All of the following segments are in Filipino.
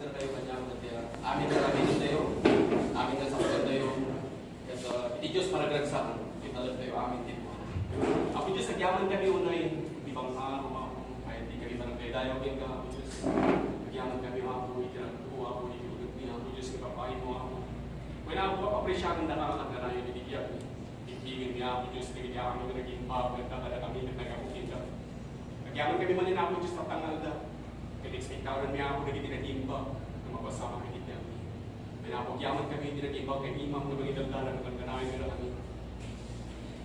Dito tayo kanya amin na kami tayo. Amin na sa tayo. Kaya di Diyos maragragsakan. Kita tayo amin din. Ako Diyos nagyaman kami unay. Di bang kahit di kami barangay dayo kin ka ako Diyos. Nagyaman kami ako ikinagtuwa ako ikiugot niya ako Diyos ipapain mo ako. May na-appreciate na nakakaganayan ibigyan. Ibigin niya ako Diyos nagyaman kami naging pag nagkakada kami nagkakabukin ka. Nagyaman kami manin ako Diyos tatangal da. Kaya expectaran niya ako naging tinagimba na mapasama kami niya. May napagyaman kami tinagimba kay imam na mga daldalan ng kanahin nila kami.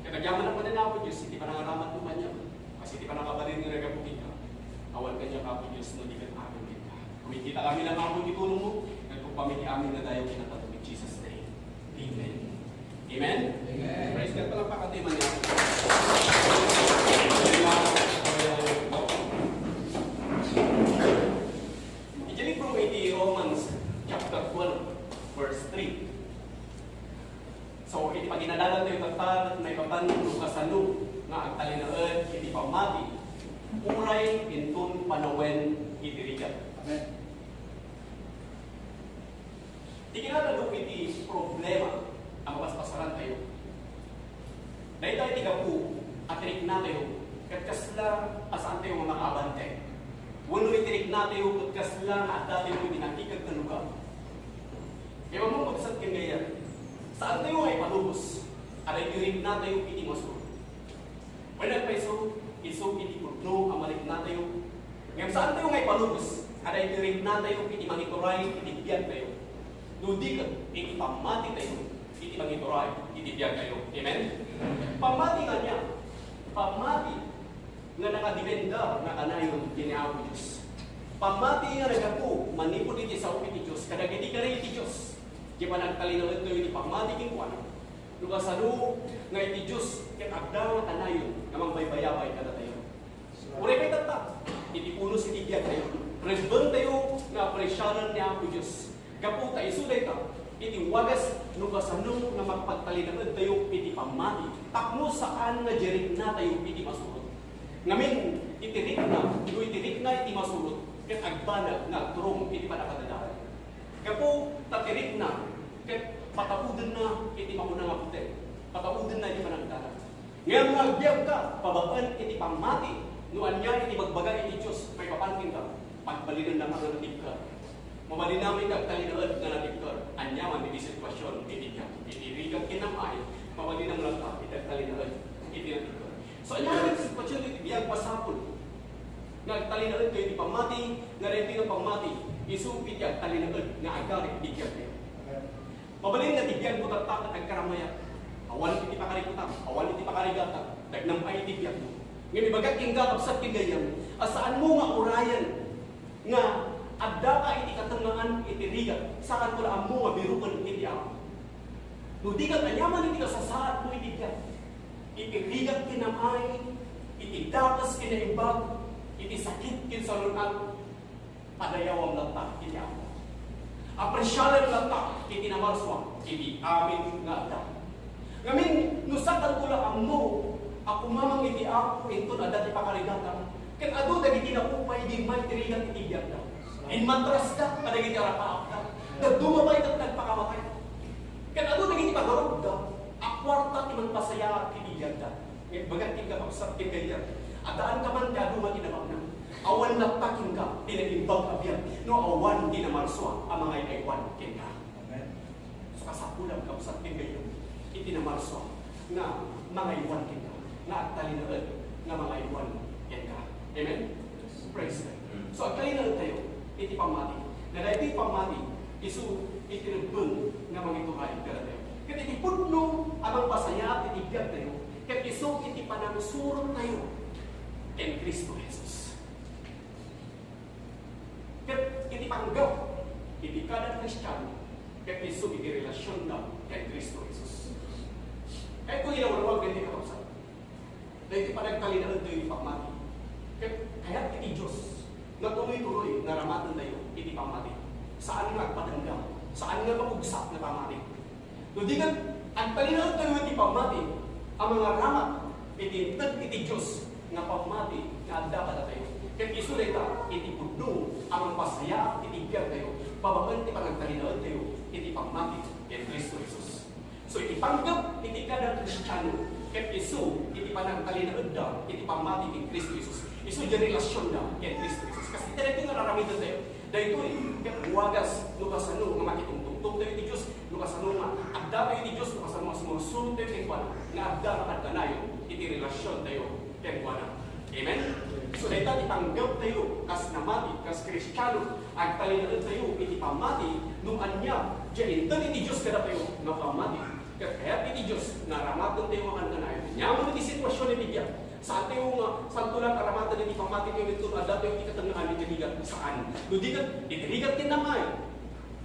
Kaya nagyaman ako na ako Diyos, hindi pa nangaramat mo man niya. Kasi hindi pa nakabalin ng nagabukin ka. Awal ka niya ako Diyos na di ka amin kita. Kumikita kami ng ako itulong mo, nagpapamili amin na tayo kinatatubig Jesus' name. Amen. Amen? Amen. Praise God pala pa katiman niya. Idinig from 80 Romans chapter 12 verse 3. So, iti pag inadalan tayo tatar, may patanong kasano nga ang talinaan, iti pamati, uray, intun, panawen, itirigan. Amen. Di kinalalo iti problema ang mapaspasaran tayo. Dahil tayo tigapu, at tirik na tayo, katkasla, asaan tayo mga abante. Wano itirik na tayo, katkasla, at dati mo tinakikag na lugar. Kaya mo magsat kang ganyan. Saan tayo ay palubos? Aray tirik na tayo, iti maso. When nagpaiso, iso iti putno, amalik na tayo. Ngayon saan tayo ay palubos? Aray tirik na tayo, iti mangituray, iti biyan tayo. Nudigan, iti pamati tayo, iti mangituray, iti biyan tayo. Amen? Pamati nga niya. Pamati nga nakadibenda na kanayon kiniaw Diyos. Pamati nga nagapu, manipod iti sa upit ni Diyos, kadagiti ka rin iti Diyos. Di pa nagtalinawan ito yung pamati king kuwan. Lugasano nga iti Diyos, ket agda nga kanayon, namang baybayabay ka na tayo. Uray kay tata, iti punos iti biyan tayo. Resbon tayo nga apresyanan niya ako Diyos. Kaputa, isuday ka, iti wagas lugasano nga magpagtalinawan tayo iti pamati. Takmo saan nga jerik na tayo iti masulot. Ngamin, itirik na iti masulot, ket agbanag na agturong iti panakadadahan. Kapo, tatirik na, ket pataudan na iti mauna nga puti. Pataudan na iti panagdahan. Ngayon nga agbyag ka, pabaan iti pamati, nuan niya iti magbaga iti Diyos, may papanting ka, pagbalinan na mga natib ka. Mamalinamin ka, talinaan na natib ka, anyaman iti sitwasyon, iti niya, iti rigang kinamay, mawalinang lang ka, iti talinaan, iti natib ka. So, anyaman iti sitwasyon, iti biyag pasapul. Nagtalinaan kayo iti pamati, narinti ng pamati, isupit yan, talinaan, nga agarit, bigyan kayo. Mabalin na tibyan ko tatak at agkaramaya. Awan iti pakarikutam, awan iti pakarigatan, nagnampay iti biyag mo. Ngayon ibagat king gakapsat king ganyan, asaan mo nga urayan, nga adda ka iti katangaan iti rigat, saan ko lang mo nga birukan iti ako. No di ka kanyaman iti kasasaad mo iti biyag. Iti rigat kinamay, iti dakas kinaimbag, iti sakit kinsalunag, padayawang lantak iti ako. Apresyalan lantak iti namarswa, iti amin nga adda. Ngamin, nusatan ko lang mo, ako mamang iti ako, ito na dati pakarigatan. Kat ado dagiti nakupay di may tirigat iti biyag da. In matras da, kadagiti arapaak da. Nagdumabay at nagpakamatay. Kat ado dagiti pagarog da, akwarta ti man pasaya iti biyag da. Ngayon bagat king kapapsat king ganyan. Adaan ka man da duman tinamag na. Awan nagtaking ka, tinagimbag abyan. No awan di namarswa, ang mga iaywan king ka. So kasapulang kapsat king ganyan. Itinamarso na mga iwan kita, na talinaan na mga iwan kita. Amen? Praise God. So, at talinaan tayo, iti pamati. Na dahil iti pamati, isu itinubun na mga ituhay kita tayo. Kat iti pudno, amang pasaya at itibiyag tayo. Kat isu iti panangsurong tayo in Cristo Jesus. Kat iti panggap, iti kada Kristiyano, kat isu iti relasyon na in Cristo Jesus. Kahit kung inawalawag ganyan kapapsat. Dahil iti panagtalinaan tayo iti pamati. Kaya iti Diyos, na tuloy-tuloy na ramatan tayo iti pamati. Saan nga patangga? Saan nga mapugsak na pamati? Hindi nga, ang talinaan tayo iti pamati, ang mga ramat, iti Diyos, na pamati, na dapat na tayo. Kaya isulay ta, iti pudno, ang pasaya, iti biyag tayo. babakan ti panagtalinaon tayo, iti pamati, ken Kristo Jesus. So iti panggap, iti kada Kristiyano, ken isu, iti panagtalinaon da, iti pamati, ken Kristo Jesus. Isu di relasyon da, ken Kristo Jesus. Kasi talagang nararamitan tayo. Dahil ito ken wagas, lukasano, nga makitungtungtong tayo iti Diyos, lukasano nga, agda tayo iti Diyos, lukasano nga sumusunod tayo ken kuwana, nga agda nga kadkanayo, iti relasyon tayo, ken kuwana. Amen? So dahil tayo itanggap tayo kas namati, kas Kristiyano, agtalinaon tayo, iti pamati, nung anya, diyan ito iti Diyos kada tayo, nga pamati. Kaya iti Diyos, naramatan tayo ang kanayo. Nyaman iti sitwasyon iti diyan. Saan tayo nga, saan tulang karamatan iti pamati tayo, ito ada tayo iti katangaan iti rigat, saan? Ludigat, iti rigat kinamay.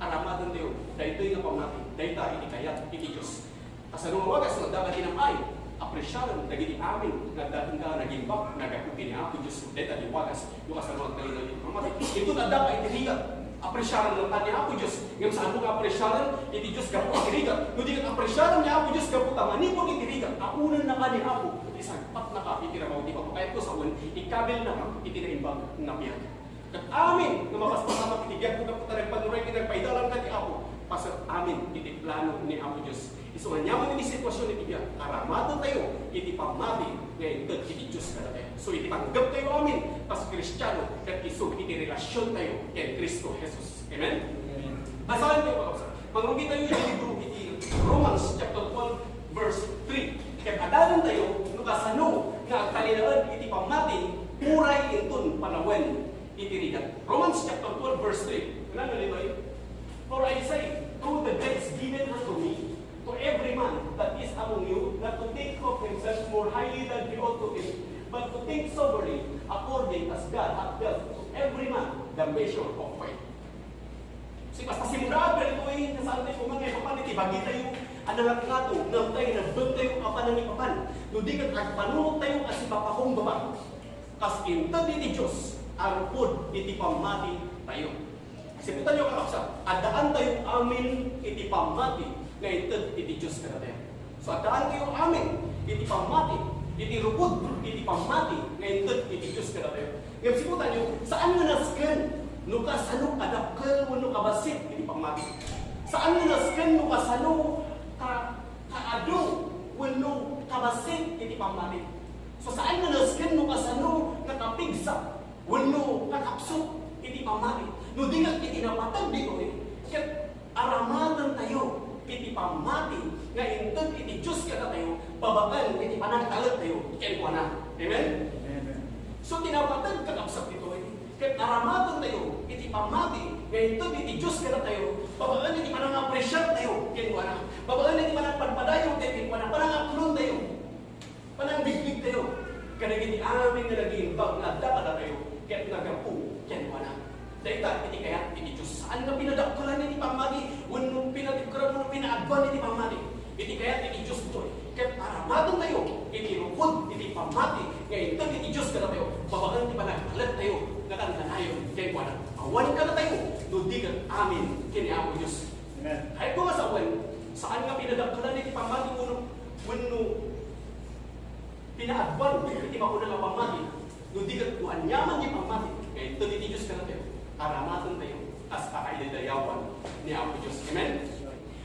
Aramatan tayo, dahil ito yung pamati, dahil tayo iti kayat, iti Diyos. Asa nung wagas, dapat tinamay, apresyaran, naging amin, nagdating ka, naging bak, nagakukin ni Apo Diyos, dahil tayo wagas, yung kasaluang tayo na ito pamati. Ito na dapat iti rigat. Apresyaran lang ni Apo Diyos. Ngayon saan mo apresyaran, iti Diyos gapo ang irigat. Hindi ka apresyaran ni Apo Diyos gapo tamanipon iti rigat. Akunan na ka ni Apo. Isagpat na ka, itirabaw, di pa pakayat ko sa un, ikabil na ka, itinaimbang na biyag. Kat amin, na mapaspasamak iti biyag ko gapo talang panuray, kinagpaidalan ka ni Apo. Pasat amin, iti plano ni Apo Diyos. Iso nga nyaman iti sitwasyon iti biyag. Karamatan tayo, iti pamati, ngayon iti Diyos ka na tayo. So iti tanggap tayo amin, pas Kristiyano, kat iso iti relasyon tayo, ken Kristo Jesus. Amen? Basahin tayo mga kapsa. Mangrugit tayo yung libro iti Romans chapter 12 verse 3. Kaya adalan tayo, nukasano, nga agtalinaan iti pamati, puray intun panawen iti rigat. Romans chapter 12 verse 3. Ano nito yun? For I say, through the grace given unto me, to every man that is among you, not to think of himself more highly than he ought to think, but to think soberly, according as God hath dealt to every man the measure of faith. So, basta simula, pero ito ay nasaan tayo kung mga kapan, itibagi tayo, analat nga ito, nam tayo, nagbag tayo, kapanan ni kapan. Nudi ka, agpanunod tayo, kasi papakong baba. Kas intad iti Diyos, arupod, iti pamati tayo. Siputan nyo kakapsa, adaan tayo amin, iti pamati, nga intad iti Diyos ka tayo. So, adaan tayo amin, iti pamati, iti rupod, iti pamati, ngayon ito, iti Diyos ka na tayo. Ngayon, siputan nyo, saan nga nasken? Nukasano kadakkel, wano kabasit, iti pamati. Saan nga nasken? Nukasano kaado, wano kabasit, iti pamati. So, saan nga nasken? Nukasano kakapigsa, wano kakapsok, iti pamati. No, di nga itinapatag dito eh. Kaya aramatan tayo, iti pamati, nga intod iti Diyos ka na tayo, babakan, iti panagtalat tayo, kenwa na. Amen? Amen. So, tinapatag kakapsap ito eh. Kaya aramatan tayo, iti pamati, nga intod iti Diyos ka na tayo, babakan, iti panangapresyat tayo, kenwa na. Babakan, iti panagpadpadayo tayo, kenwa na. Panangaklon tayo, panangbiglig tayo. Kaya iti amin na naging bag na dapat na tayo, kaya nagapu, kenwa na. Dahil iti kaya iti Diyos. Saan nga pinadakkulan iti pamati? Unong pinadikkuran mo, pinaagwan iti pamati. Iti kaya iti Diyos ito. Kaya aramatong tayo, iti rupod, iti pamati. Ngayon ito iti Diyos ka na tayo. Babakan iti panagkalat tayo, nakantanayon. Kaya kwa na, awan ka na tayo. Nudigan amin, kiniamo Diyos. Amen. Kahit ko nga sa awan, saan nga pinadakkulan iti pamati? Unong pinaagwan, iti makunang pamati. Nudigan ko anyaman iti pamati. Ngayon ito iti Diyos ka na tayo. Aramatan tayo, as pakaidayawan ni Apo Diyos. Amen?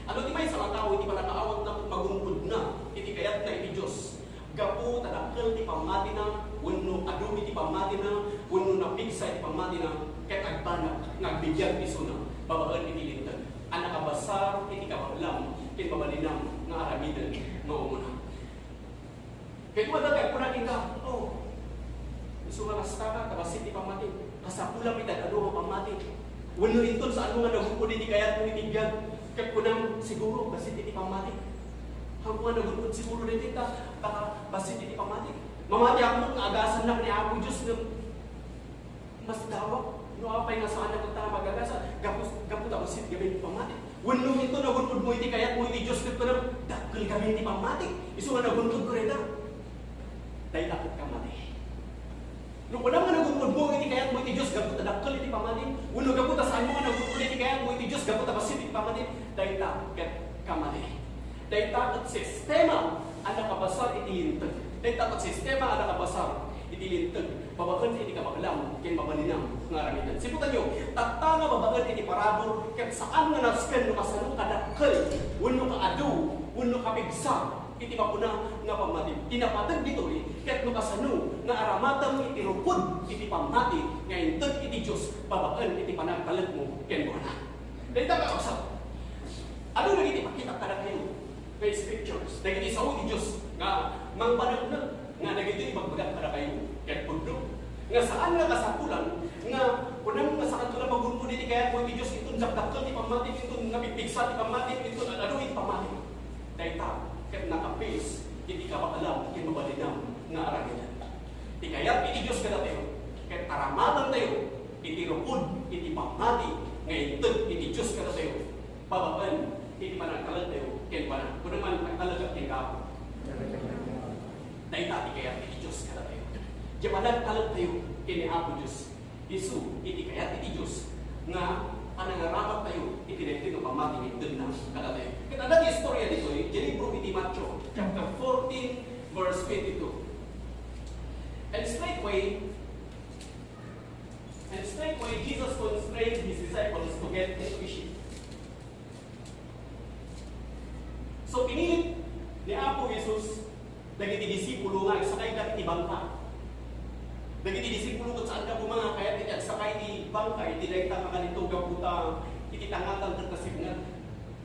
Ano di may sa mga tao, iti panakaawag na pagungkod na, iti kayat na iti Diyos. Gapu, tadakkel, iti pamati na, wano adu, iti pamati na, wano napigsa, iti pamati na, kahit agbanak, nagbigyan iso na, babaan iti lintan. Anak kabasar, iti kabalam, iti babalinam, na aramidan, maumuna. Kaya kumadagal, kunakin ka, sumarasta ka, tabasit iti pamati. Kasapulang itan, ano ang pamati? Wano ito, saan mo nga nagukod iti kayat mo iti biyag? Kaya kunang siguro, basit iti pamati. Hang nga nagukod siguro iti ta, basit iti pamati. Mamati ako, agasan lang ni Apo Diyos ng mas dawak. No, apay nga saan ako ta mag-agasan. Gapot ako basit gabi iti pamati. Wano ito, nagukod mo iti kayat mo iti Diyos ito ng dakil gabi iti pamati. Iso nga nagukod ko rin na. Dahil akot ka mati. Nung unang nga nagugod mo, iti kayat mo iti Diyos, gabot na dakkel iti pamati. Uno gabot na saan mo nga nagugod iti kayat mo iti Diyos, gabot na basit iti pamati. Dahil takot kamati. Dahil takot sistema ang nakabasar iti lintag. Dahil takot sistema ang nakabasar iti lintag. Babakan iti kamakalam, kin mabalinam, nga ramitan. Siputan nyo, tatta nga babagan iti parabor, ket saan nga nasken no kasano kadakkel, wenno ka adu, wenno ka pigsa, iti mapuna nga pamati. Tinapatag dito ket no kasano nga aramatan iti rupod, iti pamati, nga inted iti Dios, babagan iti panagkalat mo, ken mo na. Dahil ka usap. Ano na iti pakita kada kayo? May scriptures. Dahil iti sao iti Dios, nga mangpanag na, nga nagiti magbagat kada kayo, ken pundo. Nga saan nga kasakulan, nga unang nga saan ito na magunpun iti kaya mo iti Diyos itong dakdakkel ti pamati, itong napipigsa ti pamati, itong ano iti pamati. Dahil ta, kat nakapis, hindi ka makalam, iti mabalinam nga araginan. Ti kaya iti Diyos kada tayo, kat aramatan tayo, iti rupod, iti pamati, ngayon iti Diyos kada tayo, pababan, iti panagkalat tayo, ken panan. Kung naman nagkalagat iti kapo. Dahil ta, ti kaya iti Diyos kada tayo. Diya panagkalat tayo, kini Apo Diyos. Isu, iti kayat iti Diyos, nga panangarapat tayo, iti natin ng pamati, iti na kada tayo. Kaya ang istorya dito, yung libro iti Matthew, chapter 14, verse 22. And straightway, Jesus constrained his disciples to get into a ship. So, pinilit ni Apo Jesus, naging disipulo nga, sakay ka iti bangka. Naging disipulo kung saan ka mga kaya iti sakay iti bangka, iti daitang ka nito gaputa, iti tangatan ng kasignan.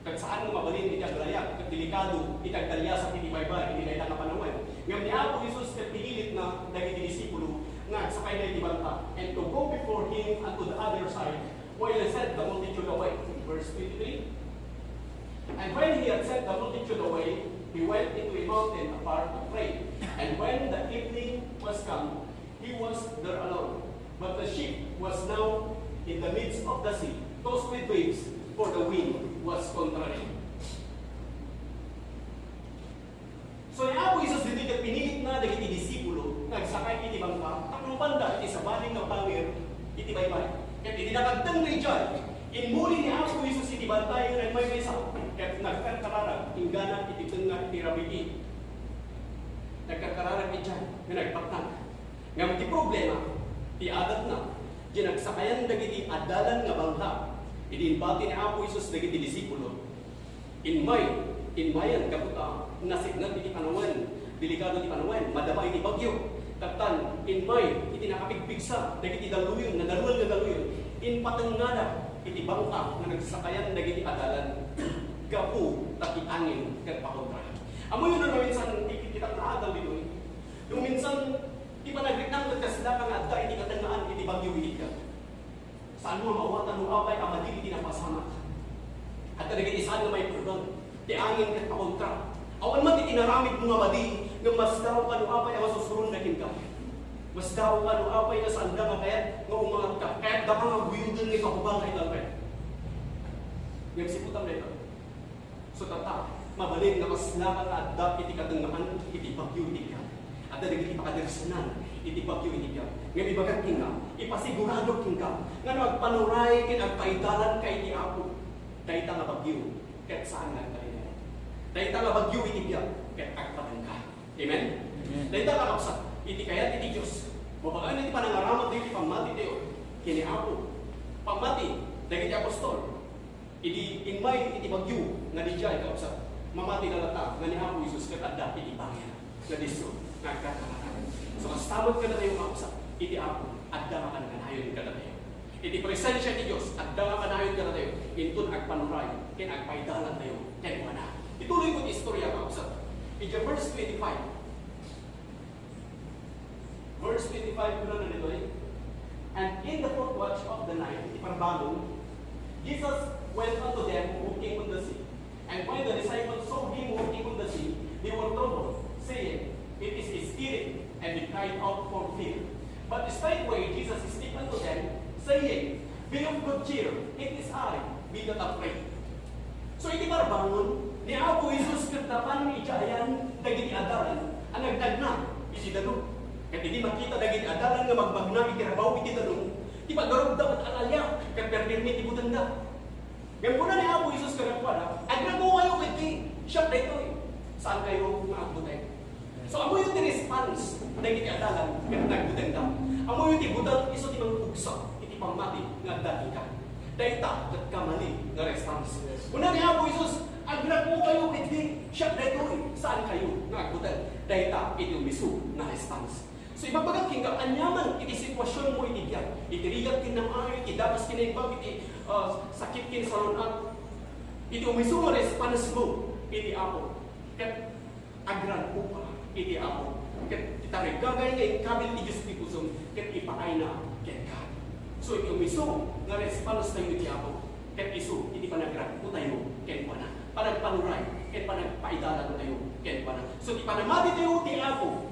Kag saan mo mabalin iti aglayak, kag delikado, iti agdalya sa iti baybay, iti daitang kapanawan. Ngayon ni Apo Jesus kat pinilit na naging disipulo, nga sakay na iti bangka, and to go before him unto the other side, while he sent the multitude away. Verse 23. And when he had sent the multitude away, he went into a mountain apart to pray. And when the evening was come, he was there alone. But the ship was now in the midst of the sea, tossed with waves, for the wind was contrary. So ni Apo Jesus dito ka pinilit na dagiti disipulo, nagsakay iti bangka, takong banda iti sabaling ng pangir, iti baybay. Ket iti nakagtang region, inmuli ni Apo Jesus iti bantay ng may mesa, ket nagkarkararag, ingana iti tengah iti rabiti. Nagkarkararag iti dyan, nagpatnag. Nga ti problema, ti adat na, di nagsakayan dagiti adalan nga bangka, idinbati ni Apo Jesus dagiti disipulo. Inmayan kaputa, nasignan iti panawan, delikado ti panawan, madama iti bagyo. Katan, inmay, iti nakapigpigsa, dagiti daluyon, nadaluyan, inpatengada, iti bangka, na nagsakayan dagiti adalan, gapu, taki angin, kat pakontra. Amo yun na minsan, kita naadal dito. Yung minsan, di ba nagritang nagkasila kang adda, iti katangaan, iti bagyo iti ka. Saan mo mawatan mo apay, amadil iti napasamak. At naging isaan na may perdon, ti angin kat pakontra. Awan man iti naramid mo nga madi, nga mas daw ka no apay, ang masusurun na ka. Mas daw ka no apay, nga saan nga kaya, nga umangat ka. Kaya da ka nga guyudan ni kakubang kay talpay. Nagsiputan na ito. So tata, mabalin nga mas lakang adda, iti katangaan, iti bagyo iti ka. At naging ipakadersanan, iti bagyo iti ka. Nga ibagat king ka, ipasigurado king ka, nga nagpanuray, kinagpaidalan kay iti Apo. Dahil nga bagyo, kahit saan nga tayo. Dahil nga bagyo iti ka, kahit agpatan ka. Amen? Dahil nga kakapsat, iti kayat iti Diyos. Mabagaan iti panangaramat na iti pamati tayo. Kini Apo. Pamati, dahil iti apostol. Iti inmay iti bagyo, nga di dyan kakapsat. Mamati na lata, nga ni Apo Isus, katanda iti pangya. Nga diso, nagkakamaran. So, as tamad ka na tayo kakapsat, iti Apo, adda ka na kanayon ka na tayo. Iti presensya ti Diyos, adda ka kanayon ka na tayo. Intun agpanuray, kinagpaidalan tayo. Kaya mo na. Ituloy ko ti istorya kakapsat. Iti verse 25. Verse 25 ko na nito eh. And in the fourth watch of the night, iparbangon, Jesus went unto them walking on the sea. And when the disciples saw him walking on the sea, they were troubled, saying, It is a spirit, and they cried out for fear. But straightway Jesus spake unto them, saying, Be of good cheer, it is I, be not afraid. So iti parbangon, ni Apo Jesus katapan ni Ijayan, dagiti adalan, ang nagdagna, iti danong. Kat hindi makita dagiti adalan nga magbagna, iti rabaw, iti danong. Di pagdarog dapat alalya, kat perdirmi, iti butanda. Ngayon po na ni Apo Jesus kanapada, agramo kayo kiti, siya na ito eh. Saan kayo maagbutay? So amo yung response, dagiti adalan, kat nagbutanda. Amo yung tibutang, iso di mang bugsa, iti pamati nga dati ka. Dayta kat kamali nga response. Una ni Apo Isus, agra po kayo iti siya daytoy saan kayo nga agbutan. Dayta iti umisu na response. So ibabagat king ka anyaman iti sitwasyon mo iti biyak. Iti rigat kin ng ay, iti dapas kinaimbag, iti sakit kin sa lunan. Iti umisu nga response mo iti Apo. Kat agran po ka iti Apo. Kat kita regagay kay kabil ti Diyos ti pusong kat ipaay na ket ka. So iti umisu nga response tayo iti Apo. Ket isu iti panagran po tayo ket pa na. Panagpanuray ket panagpaidala tayo ket pa na. So iti panamati tayo iti Apo.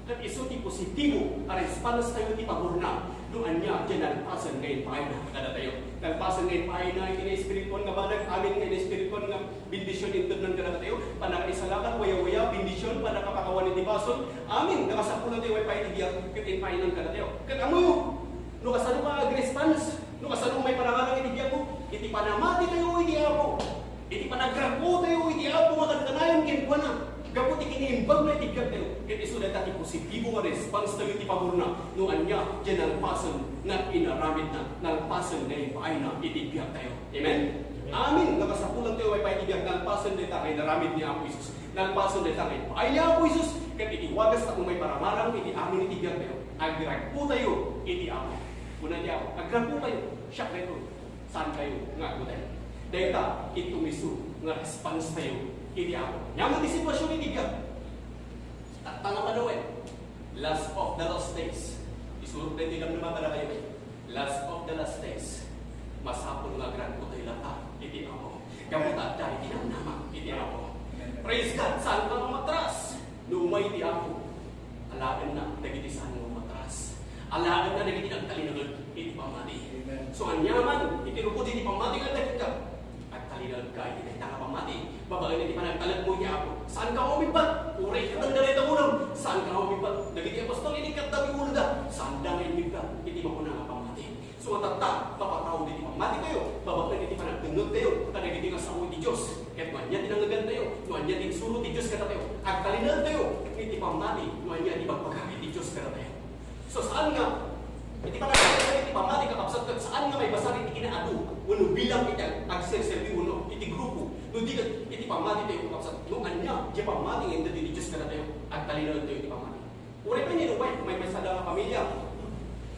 Kat isu ti positibo a response tayo ti pagurna. Doon niya dyan nagpasan ngayon paay na kada tayo. Nagpasan ngayon paay na iti na espiritual nga balag amin nga na espiritual nga bendisyon intod ng kada tayo. Panakaisalakan waya-waya bendisyon panakapakawan iti bason. Amin nakasapulan tayo way paay ti biyak ket in paay ng kada tayo. Kat amoy no kasano ka response, no kasano may panangalang iti biyak mo, iti panamati tayo iti Apo. Iti panagrako tayo iti Apo makadanayon ken kuana. Gapot ikiniimbag na iti biyak tayo. Ket isu data ti positibo nga response tayo iti pagurna. No anya dyan nalpasan na inaramid na nalpasan na ipaay na iti biyak tayo. Amen? Amin. Nakasapulan tayo way paay iti biyak nalpasan data kay naramid ni Apo Isus. Nalpasan data kay paay ni Apo Isus. Ket iti wagas ta kung may paramarang iti amin iti biyak tayo. Agragpo tayo iti Apo. Una niya ako, agragpo kayo. Siya kayo. Saan kayo nga agutan? Dahita itumisu nga response tayo iti Apo. Yaman di sitwasyon iti biyak. Tanga panawin. Last of the last days. Isurok na iti naman para kayo. Last of the last days. Masapon nga agragpo tayo lata iti Apo. Kamuta dahil tinamnama iti Apo. Praise God. Saan ka matras? Lumay iti Apo. Alaan na nagiti saan mo matras. Alaan na nagiti nagtalinagod iti pamati. So anyaman iti rupod iti pamati nga dagit ka. At talinagod ka iti nagtanga pamati. Babagan iti panagtalag mo iti Apo. Saan ka umibat? Uray katang dalita ulam. Saan ka umibat? Nagiti apostol iti katabi ulo da. Saan da ngayon mibat? Iti makuna nga pamati. So matata, papataw iti pamati kayo. Babagan iti panagtunod kayo. Kanagiti nga sa iti Diyos. Ket nuanya tinangagan tayo. Nuanya ting suro ti Diyos kada tayo. At talinagod tayo. Iti pamati. Nuanya iti pagpagkakit ti Diyos kada tayo. So saan nga? Iti panagkakit iti pamati kakapsat kat saan nga may basar iti kinaadu. Uno bilang iti agserserbi uno. Iti grupo. No di iti pamati tayo kakapsat. No anya. Di pamati nga hindi ti Diyos kada tayo. At talinagod tayo iti pamati. Uri pa niyo may masada ka pamilya.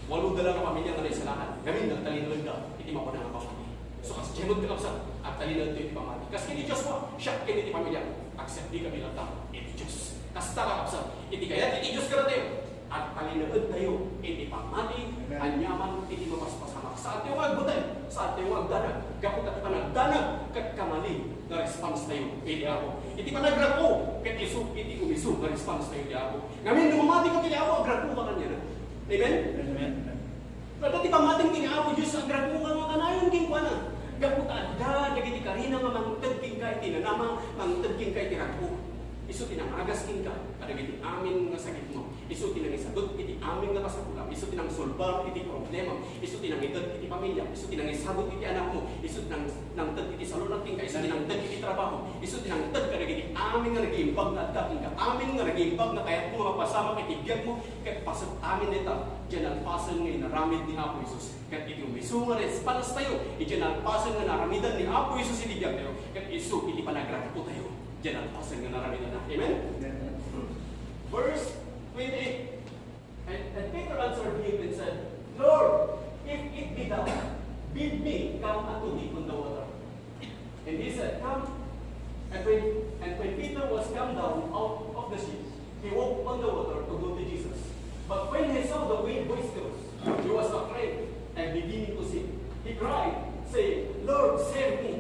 Walo dala ka pamilya nga naisalahan. Gamin na talinagod ka. Iti makuna nga pamati. So kasi jemot kakapsat. At talinagod tayo iti pamati. Kasi kini Diyos mo. Siya kini iti pamilya. Accept di kami lata. Iti Diyos. Kasi kakapsat. Iti kaya iti Diyos kada tayo. At talinagod tayo, iti pamati, anyaman, iti mapaspasamak. Saan tayo magbutay? Saan tayo magdanag? Gapot at panagdanag, kat kamali, na response tayo, iti Apo. Iti panagrako, kat isu, iti umisu, na response tayo, iti Apo. Ngamin, lumamati ka, iti Apo, agrako ka kanya na. Amen? Amen. Pero iti pamating, iti Apo, Diyos, agrako ka nga kanayon, king kwa na. Gapot at da, nagiti karina, mangtad king ka, iti nanama, mangtad king ka, iti rako. Isu tinang agas king ka, kadagiti amin nga sakit mo. Isu tinang isagot iti amin nga kasakulam. Isu tinang solbar iti problema. Isu tinang itad iti pamilya. Isu tinang isagot iti anak mo. Isu tinang nangtad iti salon king ka. Isu tinang tad iti trabaho. Isu tinang tad kadagiti amin nga nagiimbag na dating ka. Amin nga nagiimbag na kayat mo mapasama iti biyag mo. Kat pasok amin nita. Diyan ang pasan nga naramid ni Apo Isus. Kat iti umisu nga response tayo. Diyan ang pasan nga naramidan ni Apo Isus iti biyag tayo. Kat isu iti panagrako tayo. Diyan ang pasan nga naramidan na. Amen? Verse 28. And Peter answered him and said, Lord, if it be thou, bid me come unto thee on the water. And he said, Come. And when Peter was come down out of the ship, he walked on the water to go to Jesus. But when he saw the wind boisterous, he was afraid and beginning to sink. He cried, saying, Lord, save me.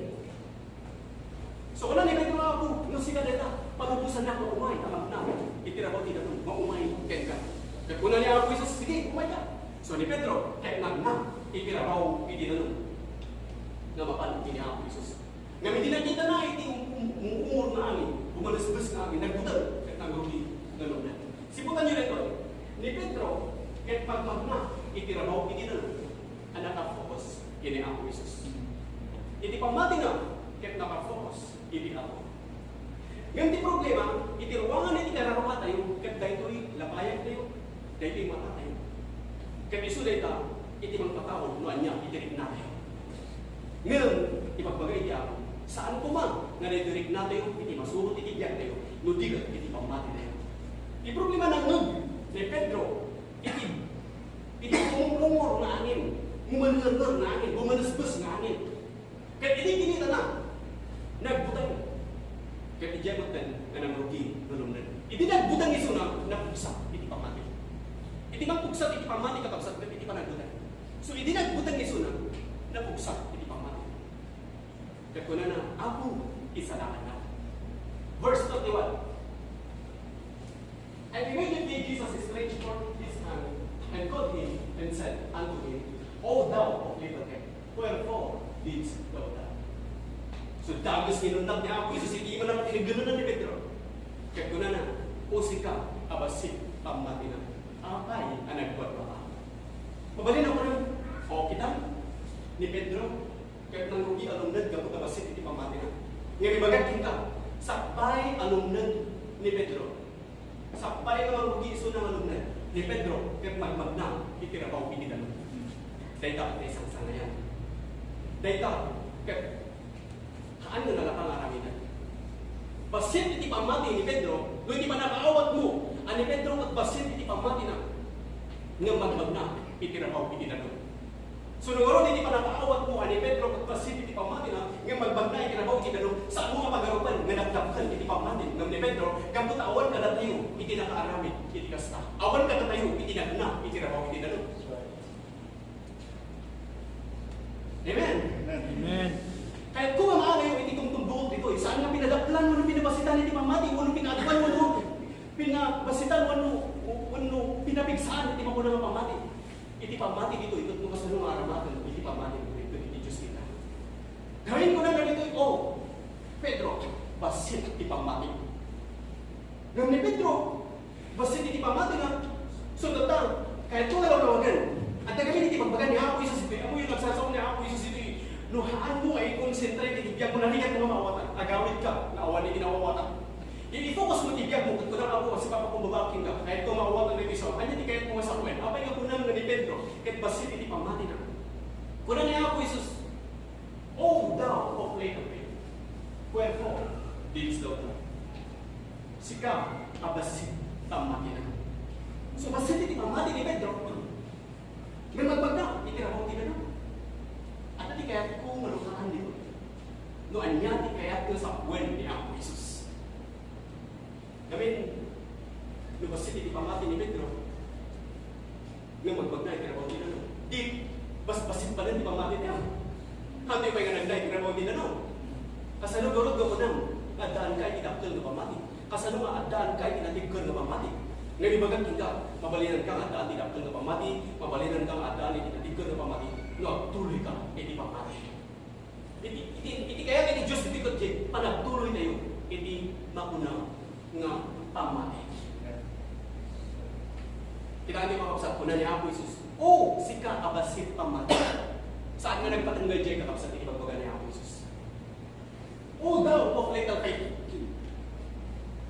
So wala ni Pedro ako, no si kadeta, panubusan na ako umay, tamag na. Itirabaw ti dato, maumay, ken ka. Kaya kuna niya ako Isus, sige, umay ka. So ni Pedro, kaya na, itirabaw, iti dato. Na mapalit ni ako Isus. Nga hindi nakita na, iti umur na amin, umalas-bas na amin, nagbutal, kaya nagrugi, gano'n na. Siputan niyo rin ni Pedro, kaya pagmag na, itirabaw, iti dato. Anak na-focus, kini ako Isus. Iti pamati na, kaya naka-focus, iti ako. Ngayon di problema, iti ruangan iti kararawa tayo, kat dahil lapayag tayo, dahil mata tayo. Kat isu dahil iti magpatawad, no anya, itirik na tayo. Ngayon, ipagbagay di ako, saan ko man, nga nitirik na tayo, iti masurot, iti biyak tayo, no digat, iti pamati tayo. Di problema ng nag, ni Pedro, iti kumumlungor na angin, ngumalungar na angin, bumanasbas na angin. Kaya iti kinita na, nagbutang. Kaya iti jamutan, nga nang rugi, nalumnan. Iti nagbutang iso na, napugsak, iti pamati. Iti magpugsak, iti pamati, kapagsak, iti panagbutan. So iti nagbutang iso na, napugsak, iti pamati. Kaya kuna na, ako, isalakan na. Verse 31. And immediately Jesus stretched forth his hand and caught him and said unto him, O thou of little faith, wherefore didst thou doubt? So dagos kinundag niya ako, isasiti mo naman tinagalunan ni Pedro. Kaya kuna na, o sika, abasik, pamati na. Apay, ang nagbuat pa ka. Mabalin ako ng, o kita, ni Pedro, kaya nang rugi alumnad, kapag abasik, iti pamati na. Ngayon ibagat kita, sakpay alumnad ni Pedro. Sakpay ka rugi iso ng alumnad ni Pedro, kaya magmag na, itirabaw pinidan. Dahil dapat na isang sangayan. Dahil dapat, kaya kaan na nalakang araminan. Basit iti pamati ni Pedro, no hindi pa nakaawat mo, ani Pedro at basit iti pamati na, nga magmag na, itirabaw pinidan. So nung oron hindi pa nakaawat mo, ani Pedro at basit iti pamati na, nga magmag na, itirabaw pinidan. Sa mga pagarupan, nga nagdapkan iti pamati ng ni Pedro, kamot awan ka na tayo, iti nakaaramid, iti kasta. Awan ka na tayo, iti nagna, itirabaw pinidan. Amen? Amen. Kahit kung ang alayo, iti kong tumbuhot dito, saan nga pinadaklan, wano pinabasitan iti pamati, wano pinadaklan, wano pinabasitan, wano pinabigsaan, iti mamunang pamati. Iti pamati dito, ito kung kasanong aramatan, iti pamati dito, iti Diyos kita. Gawin ko na ganito, oh, Pedro, basit iti pamati. Nang ni Pedro, basit iti pamati na, so tatang, kahit kung nalawagan, at nagamin iti pagbagan niya ako isa siti, ako yung nagsasaw niya ako isa siti, nuhaan mo ay concentrate, itibiyag mo na ligat mga maawatan, agawid ka, naawan ni ginawawatan. I-focus mo itibiyag mo, kung kunang ako, kasi papa kung babaking ka, kahit kung maawatan na ito, kanya di kahit kung masakwen, apay nga kunang na ni Pedro, kahit basit iti pamati na. Kunang niya ako, Isus, O thou of little faith, wherefore didst thou doubt? Sika, abasit, pamati na. So basit iti pamati ni Pedro, may magbagda, itirabaw din na. At di kaya kung malukaan dito, no anya di kaya kung sa buwan ni ako Isus. Gamin, lubasit iti pamati ni Pedro, may magbagda, itirabaw din na. Di, bas-basit pa rin di pamati niya. Hante pa yung nagday, itirabaw din na. Kasano garot ka mo nang, adaan ka itidaktil na pamati. Kasano nga adaan ka itinatigkal na pamati. Ngayon ibagat kita, mabalinan ka nga daan tinapil na pamati, mabalinan ka nga daan itinatigil na pamati, nagtuloy ka, iti pamati. Iti kaya iti Diyos iti kutsi, panagtuloy tayo, iti makunang nga pamati. Kita niyo mga kapsat, kuna niya ako Isus, oh, sika abasit pamati. Saan nga nagpatanggal dyan kakapsat, iti pagbaga niya ako Isus? Oh, thou of little faith.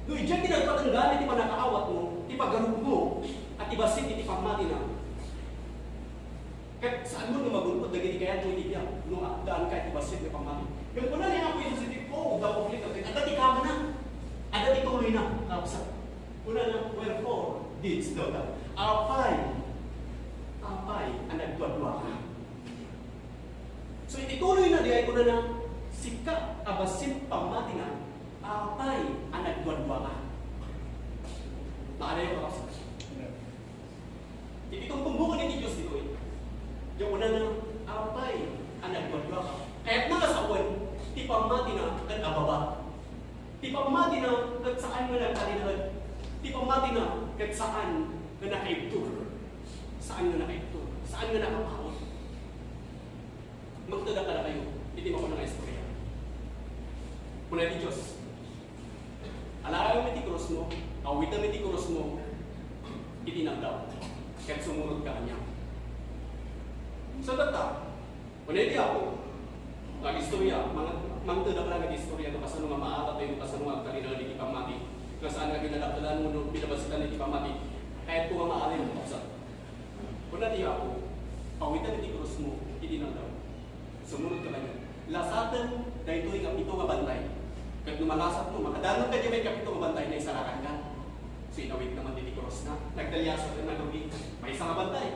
No, dyan tinagpatanggal, iti panakaawat mo, ipagarup mo, at ibasit iti pamati na. Kaya saan mo na magulpot, naging kaya mo iti biyak, nung daan ka iti basit iti pamati. Yung kuna niya ako Isus, iti po, thou of little faith, at ati kama na, at ati tuloy na, kapsat. Kuna na, wherefore didst thou doubt? Apay, ang nagdwadwa ka. So iti tuloy na, di ay kuna na, sika, abasit pamati na, apay ang nagdwadwa ka. Nakalaya ka kasi. Itong tumbukan ni Diyos dito eh. Yung una na, apay ang nagdwadwa ka. Kaya't nakasawan, ti pamati na kan ababa. Ti pamati na kat saan nga nagkalinahan. Ti pamati na kat saan nga nakaibtur. Saan nga nakaibtur. Saan nga nakapahon. Magtada ka na kayo. Hindi mo ko na istorya. Muna ni Diyos. Alaala mo iti cross mo, awitan mo iti cross mo, itinagdaw. Kahit sumunod ka kanya. Sa tata, kung hindi ako, nag-istorya, mangtod ka lang nag-istorya, kasano nga maatat tayo, kasano nga kalina ni Pamati, kung saan nga ginadaktalan mo, pinabasitan ni Pamati, kahit kung nga maalim mo, kapsat. Kung hindi ako, Pawitan iti krus mo, iti nang daw. Sumunod ka lang. Lasatan, dahil ito'y kapito nga bantay. Kahit lumalasat mo, makadanon ka dyan may kapito nga bantay na isarakan ka. So inawit naman iti krus na. Nagdalyasat ka na gabi. May isang nga bantay.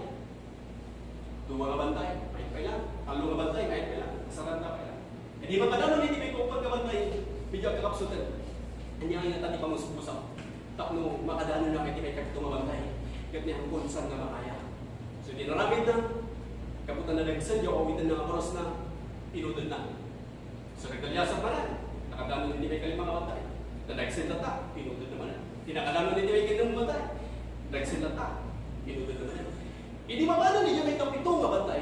Dua nga bantay, may kailan. Talo nga bantay, may kailan. Saran na kailan. E di makadanon iti may kupag nga bantay. Bidyak ka kapsutan. Hindi nga yung tati pamusap-musap. Takno, makadanon na iti may kapito nga bantay. Kahit niya ang kunsan nga makaya. So dinaramid na. Kaputan na nagsan, yung awitan na krus na. Pinudod na. So nagdalyasat pa na. Nakadanon hindi may kalimang nga bantay. Nagsin na ta, pinudod naman na. Tinakadanon hindi may kalimang bantay. Nagsin na ta, pinudod naman na. Hindi mabalo niya may kapito nga bantay.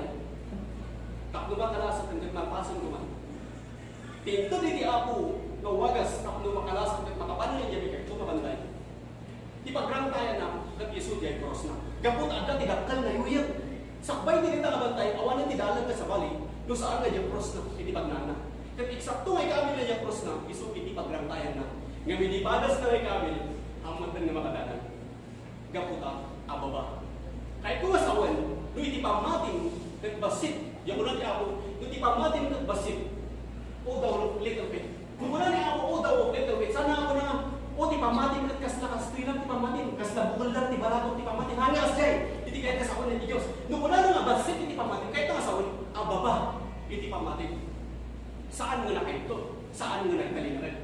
Takno makalasat ang nagmapasan naman. Tinto di apo na wagas takno makalasat at makapano niya may kapito nga bantay. Di pagrantayan na, nag-iso di ay cross na. Gapot agad tidakal na yuyag. Sakbay din ita nga bantay, awanan tidalan ka sa bali. No saan nga diyang cross na, iti pagnana. Kat eksakto ay kamil na diyang cross na, iso iti pagrantayan na. Nga minipadas na ay kamil, ang matan nga makadanan. Gaputa, ababa. Kahit kung asawan, no iti pamating, nagbasit. Yan ko na di ako, no iti pamating nagbasit. O daw, little bit. Kung wala ni ako, o daw, little bit. Sana ako na nga, o ti pamating kasla kastrilang ti pamating. Kasla bukol lang ti balato ti pamating. Hangas jay, iti kahit kasawan ni Diyos. No wala na nga, basit iti pamating. Kahit ang asawan, ababa, iti pamating. Saan nga na kayo ito? Saan nga nagtalinaran?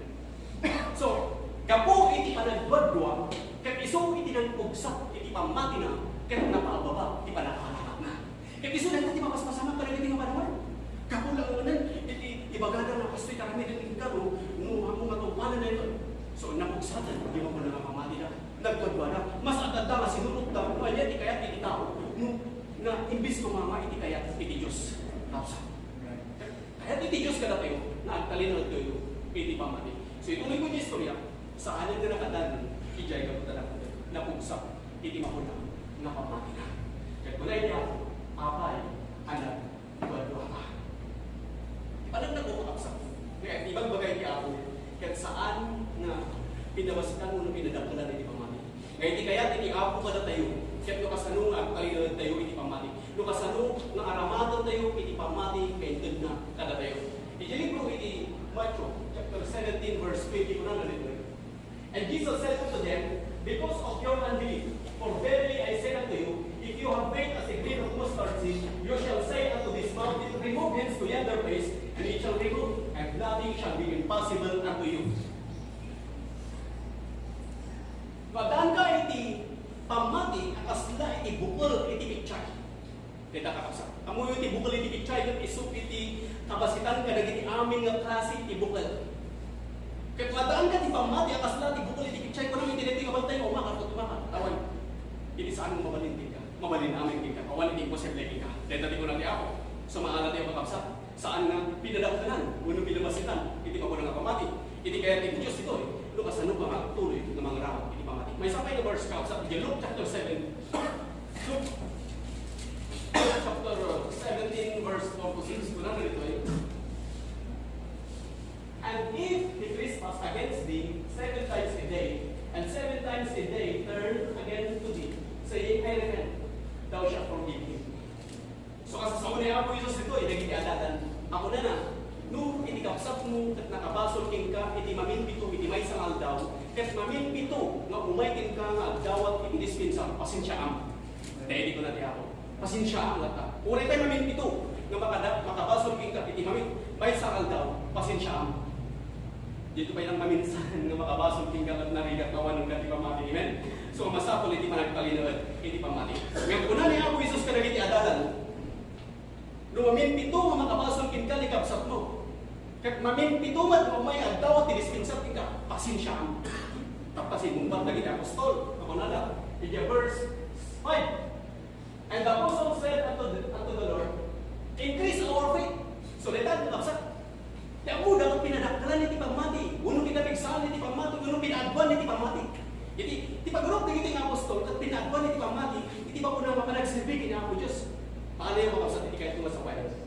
So, gapo iti panagwadwa, kat iso iti nagpugsak, iti pamating na, kat napaababa, iti panakalakat na. Kat iso na iti mapaspasamak ka rin iti nga panaman. Gapo lang naman, iti ibagada na kastoy karami iti ka, no hamong matumpanan na ito. So, napugsatan, di mo ko na napamati na, nagwadwa na, mas agad na, sinurot na, kaya iti kaya iti tao, no, na imbis ko mga iti kaya iti Diyos. Tapos, kaya iti Diyos ka na tayo, na agtalinod kayo, iti pamati. So, ituloy ko yung istorya, saan yung nakadanan, ijay ka po talaga, napugsak, iti makuna, napamati na. Kaya kung na iti ako, apay, anak, wadwa ka. Anong nagkukakapsak? Kaya ibang bagay iti ako, kaya saan na pinabasitan mo nung pinadagdalan iti pamati. Ngayon iti kaya iti ako ka na tayo, kaya kasano nga talinod tayo iti pamati. Kasano nga aramaton tayo iti pamati kaintod na kada tayo. Iti libro iti Matthew chapter 17 verse 20 kuna na nito. And Jesus said unto them, because of your unbelief, for verily I say unto you, if you have faith as a grain of mustard seed, you shall say unto this mountain, remove hence to yonder place, and it shall remove, and nothing shall be impossible unto you. Padaan ka iti pamati, akasla iti bukol iti pichay. Kita kakapsa. Kamu iti bukol iti pichay, kat isuk iti kabasitan ka nagiti aming nga klase iti bukol. Kaya padaan ka iti pamati, akasla iti bukol iti pichay, kung namin tiniti kabantay, umakat o tumakat, tawan. Iti saan mo mabalintin ka? Mabalin aming ka. Kawan iti imposible ka. Dahil tati ko na ako. Sumaala tayo kakapsa. Saan nga pinadaktanan? Unong pinabasitan? Iti pa ko na nga pamati. Iti kaya iti Diyos ito eh. Lukas ano ba nga tuloy ng mga rawat iti pamati. May sampay na verse ka sa Luke chapter 7. Luke chapter 17 verse 4 to 6. Kuna na ito eh. And if he trespass against thee 7 times a day, and 7 times a day turn again to thee, saying, I repent, thou shalt forgive him. So kasi sa una ako Isos ito, naging adadan. Ako na na, no, iti kapsat mo, kat nakabasol king ka, iti maminpito, iti may sangal daw, kat maminpito, nga umaitin ka nga, dawat iti dispensar, pasensya am. Dahil ko na di ako, pasensya am lata. Uray tayo maminpito, nga makabasol king ka, iti may sangal daw, pasensya am. Dito pa yung maminsan, nga makabasol king ka, at narigat kawan ng dati pamati. Amen? So masapol iti managpalinawad, iti pamati. Ngayon, una ni ako Isos ka nagiti adadan, maminpito nga makabasol kin ka ni kapsat mo. Kaya maminpito man o may agdaw at tinispinsat kin ka, pasensya ang tapasin mong bang naging apostol. Ako na lang. In verse 5. And the apostle said unto the Lord, increase our faith. Sulitan mo kapsat. Kaya mo dapat pinadaktalan ni tipamati. Unong pinabigsahan ni tipamati. Unong pinaadwan ni tipamati. Iti pagurok na ito yung apostol at pinaadwan ni tipamati. Iti pa po na mapanagsilbi kina ako Diyos. Paano yung mga sa kahit tunga sa wireless?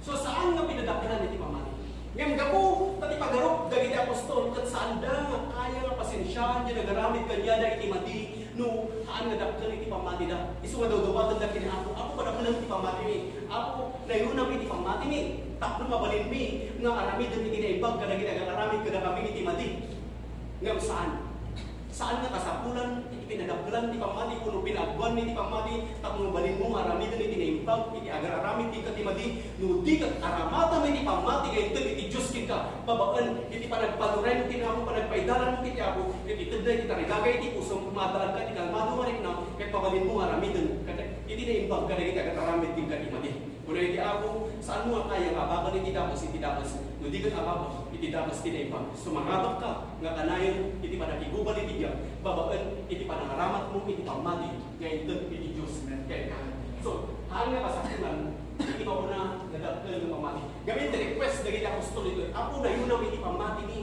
So saan nga pinadaktanan ni pamati? Ngayon gapo, pati pagarok, dagiti apostol, kat saan da nga kaya nga pasensyahan niya, nagaramit kanya na iti mati, No, haan nga dakkel iti pamati da. Isu nga dawdawatan da kini ako. Ako padakkel iti pamati mi. Ako layunam iti pamati mi. Tapno mabalin mi nga aramid iti naibag kada ginagaramid kada kami iti madi. Nga saan? Saan nga kasapulan, iti pinadaklan, iti pamati, kuno pinagwan, iti pamati, tapos balin mo, aramid, iti naimpag, iti agar-aramid, iti katimadi, no di kat aramata, iti pamati, kaya iti Diyos kita, babaan, iti panagpaluray, iti namo, panagpaidalan, iti ako, iti taday, iti tarigagay, iti pusong kumadalag ka, iti kalmado, marik na, kaya pabalin mo, aramid, iti naimpag, kada iti agar-aramid, iti katimadi. Kuno iti ako, saan mo nga kaya, ababal, iti dapas, no di kat ababal, iti dapas, iti naimpag, sumangabak ka, nga kanayon, iti panagigubal, iti babaan, iti panangaramat mo, iti pamati, ngayon doon, iti Diyos, kaya ka. So, hal nga kasakunan, iti pa po na nadakil ng pamati. Gawin, request, naging apostol ito, ako na yun ang iti pamati ni.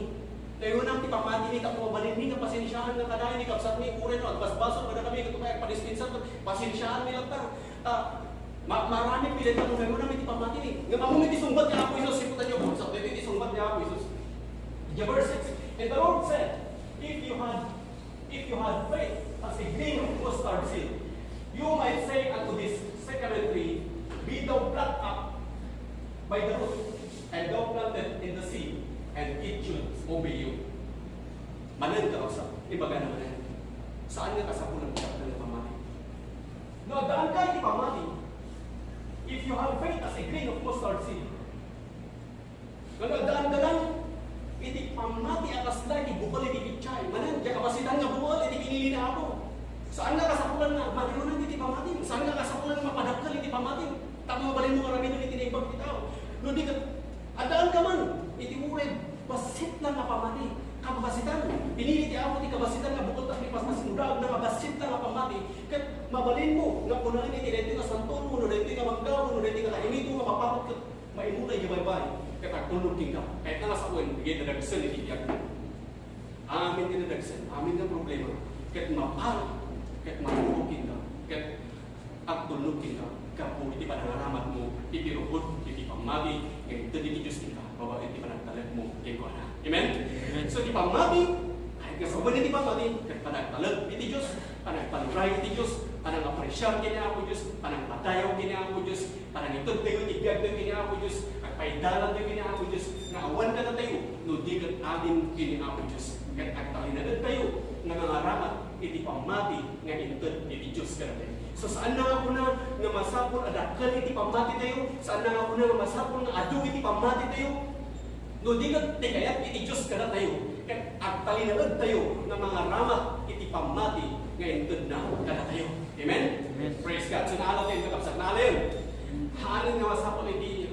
Na yun ang iti pamati ni, kapag mabalin ni, kapasensyahan nga kanayin, ni kapsat ni, kuren, at basbaso, kada kami, katupay, padispinsan, pasensyahan nila ta. Marami pilit ako na yun ang iti pamati ni. Nga mamong iti sumbat niya ako, Isus, siputan niyo po, sa iti sumbat niya ako, Isus. Verse 6, and the Lord said, if you had faith as a grain of mustard seed, you might say unto this sycamore tree, be thou plucked up by the root, and thou planted in the sea, and it should obey you. Manan ka usap, ibaga naman yan. Saan nga kasapunan ka ng pamati? No, daan ka iti pamati. If you have faith as a grain of mustard seed, daan ka lang, iti pamati akas lang, ibukal iti pichay. Manan, diya kapasitan nga bukal, iti pinili na ako. Saan nga kasapulan na, matirunan iti pamati. Saan nga kasapulan na mapadakal iti pamati. Tapos mabalin mo karami iti naibag iti tao. No, di ka, adaan ka man, iti ured, basit lang nga pamati. Kabasitan, pinili iti ako, iti kabasitan nga bukal tapos pas masinudag na kabasit lang nga pamati. Kat mabalin mo, nga punahin iti dito nga santon mo, no dito nga maggaw, no dito nga kainito, nga mapapot ka, maimulay niya bye-bye. Katagtulog ka. Kahit nga sa uwan, bigay na dagsan iti diyak. Amin din na dagsan. Amin ng problema. Kahit mapal, kahit marunogin ka, kahit agtulogin ka, kapo iti panangaramat mo, iti ruhod, iti pamati, ngayon ito iti Diyos kita, bawa iti panagtalag mo, iti ko na. Amen? So iti pamati, kahit nga sa uwan iti pamati, kahit panagtalag iti Diyos, panagpaluray iti Diyos, panangapresyar kina ako Diyos, panangpatayaw kina ako Diyos, panangitod tayo, itibiyag tayo kina ako Diyos, paidalan tayo kini ako Diyos, na awan ka na tayo, no di kat amin kini ako Diyos. Kat agtalinagad tayo, nga ngaramat, iti pamati, nga intod, iti Diyos ka na tayo. So saan na ako na, nga masapon, adakal iti pamati tayo, saan na ako na, nga masapon, nga adu iti pamati tayo, no di kat tikayat, iti Diyos ka na tayo. Kat agtalinagad tayo, nga mga ramat, iti pamati, nga intod na ka na tayo. Amen? Amen. Praise God. So naalaw tayo, kakapsat, naalaw yun. Haanin nga masapon, iti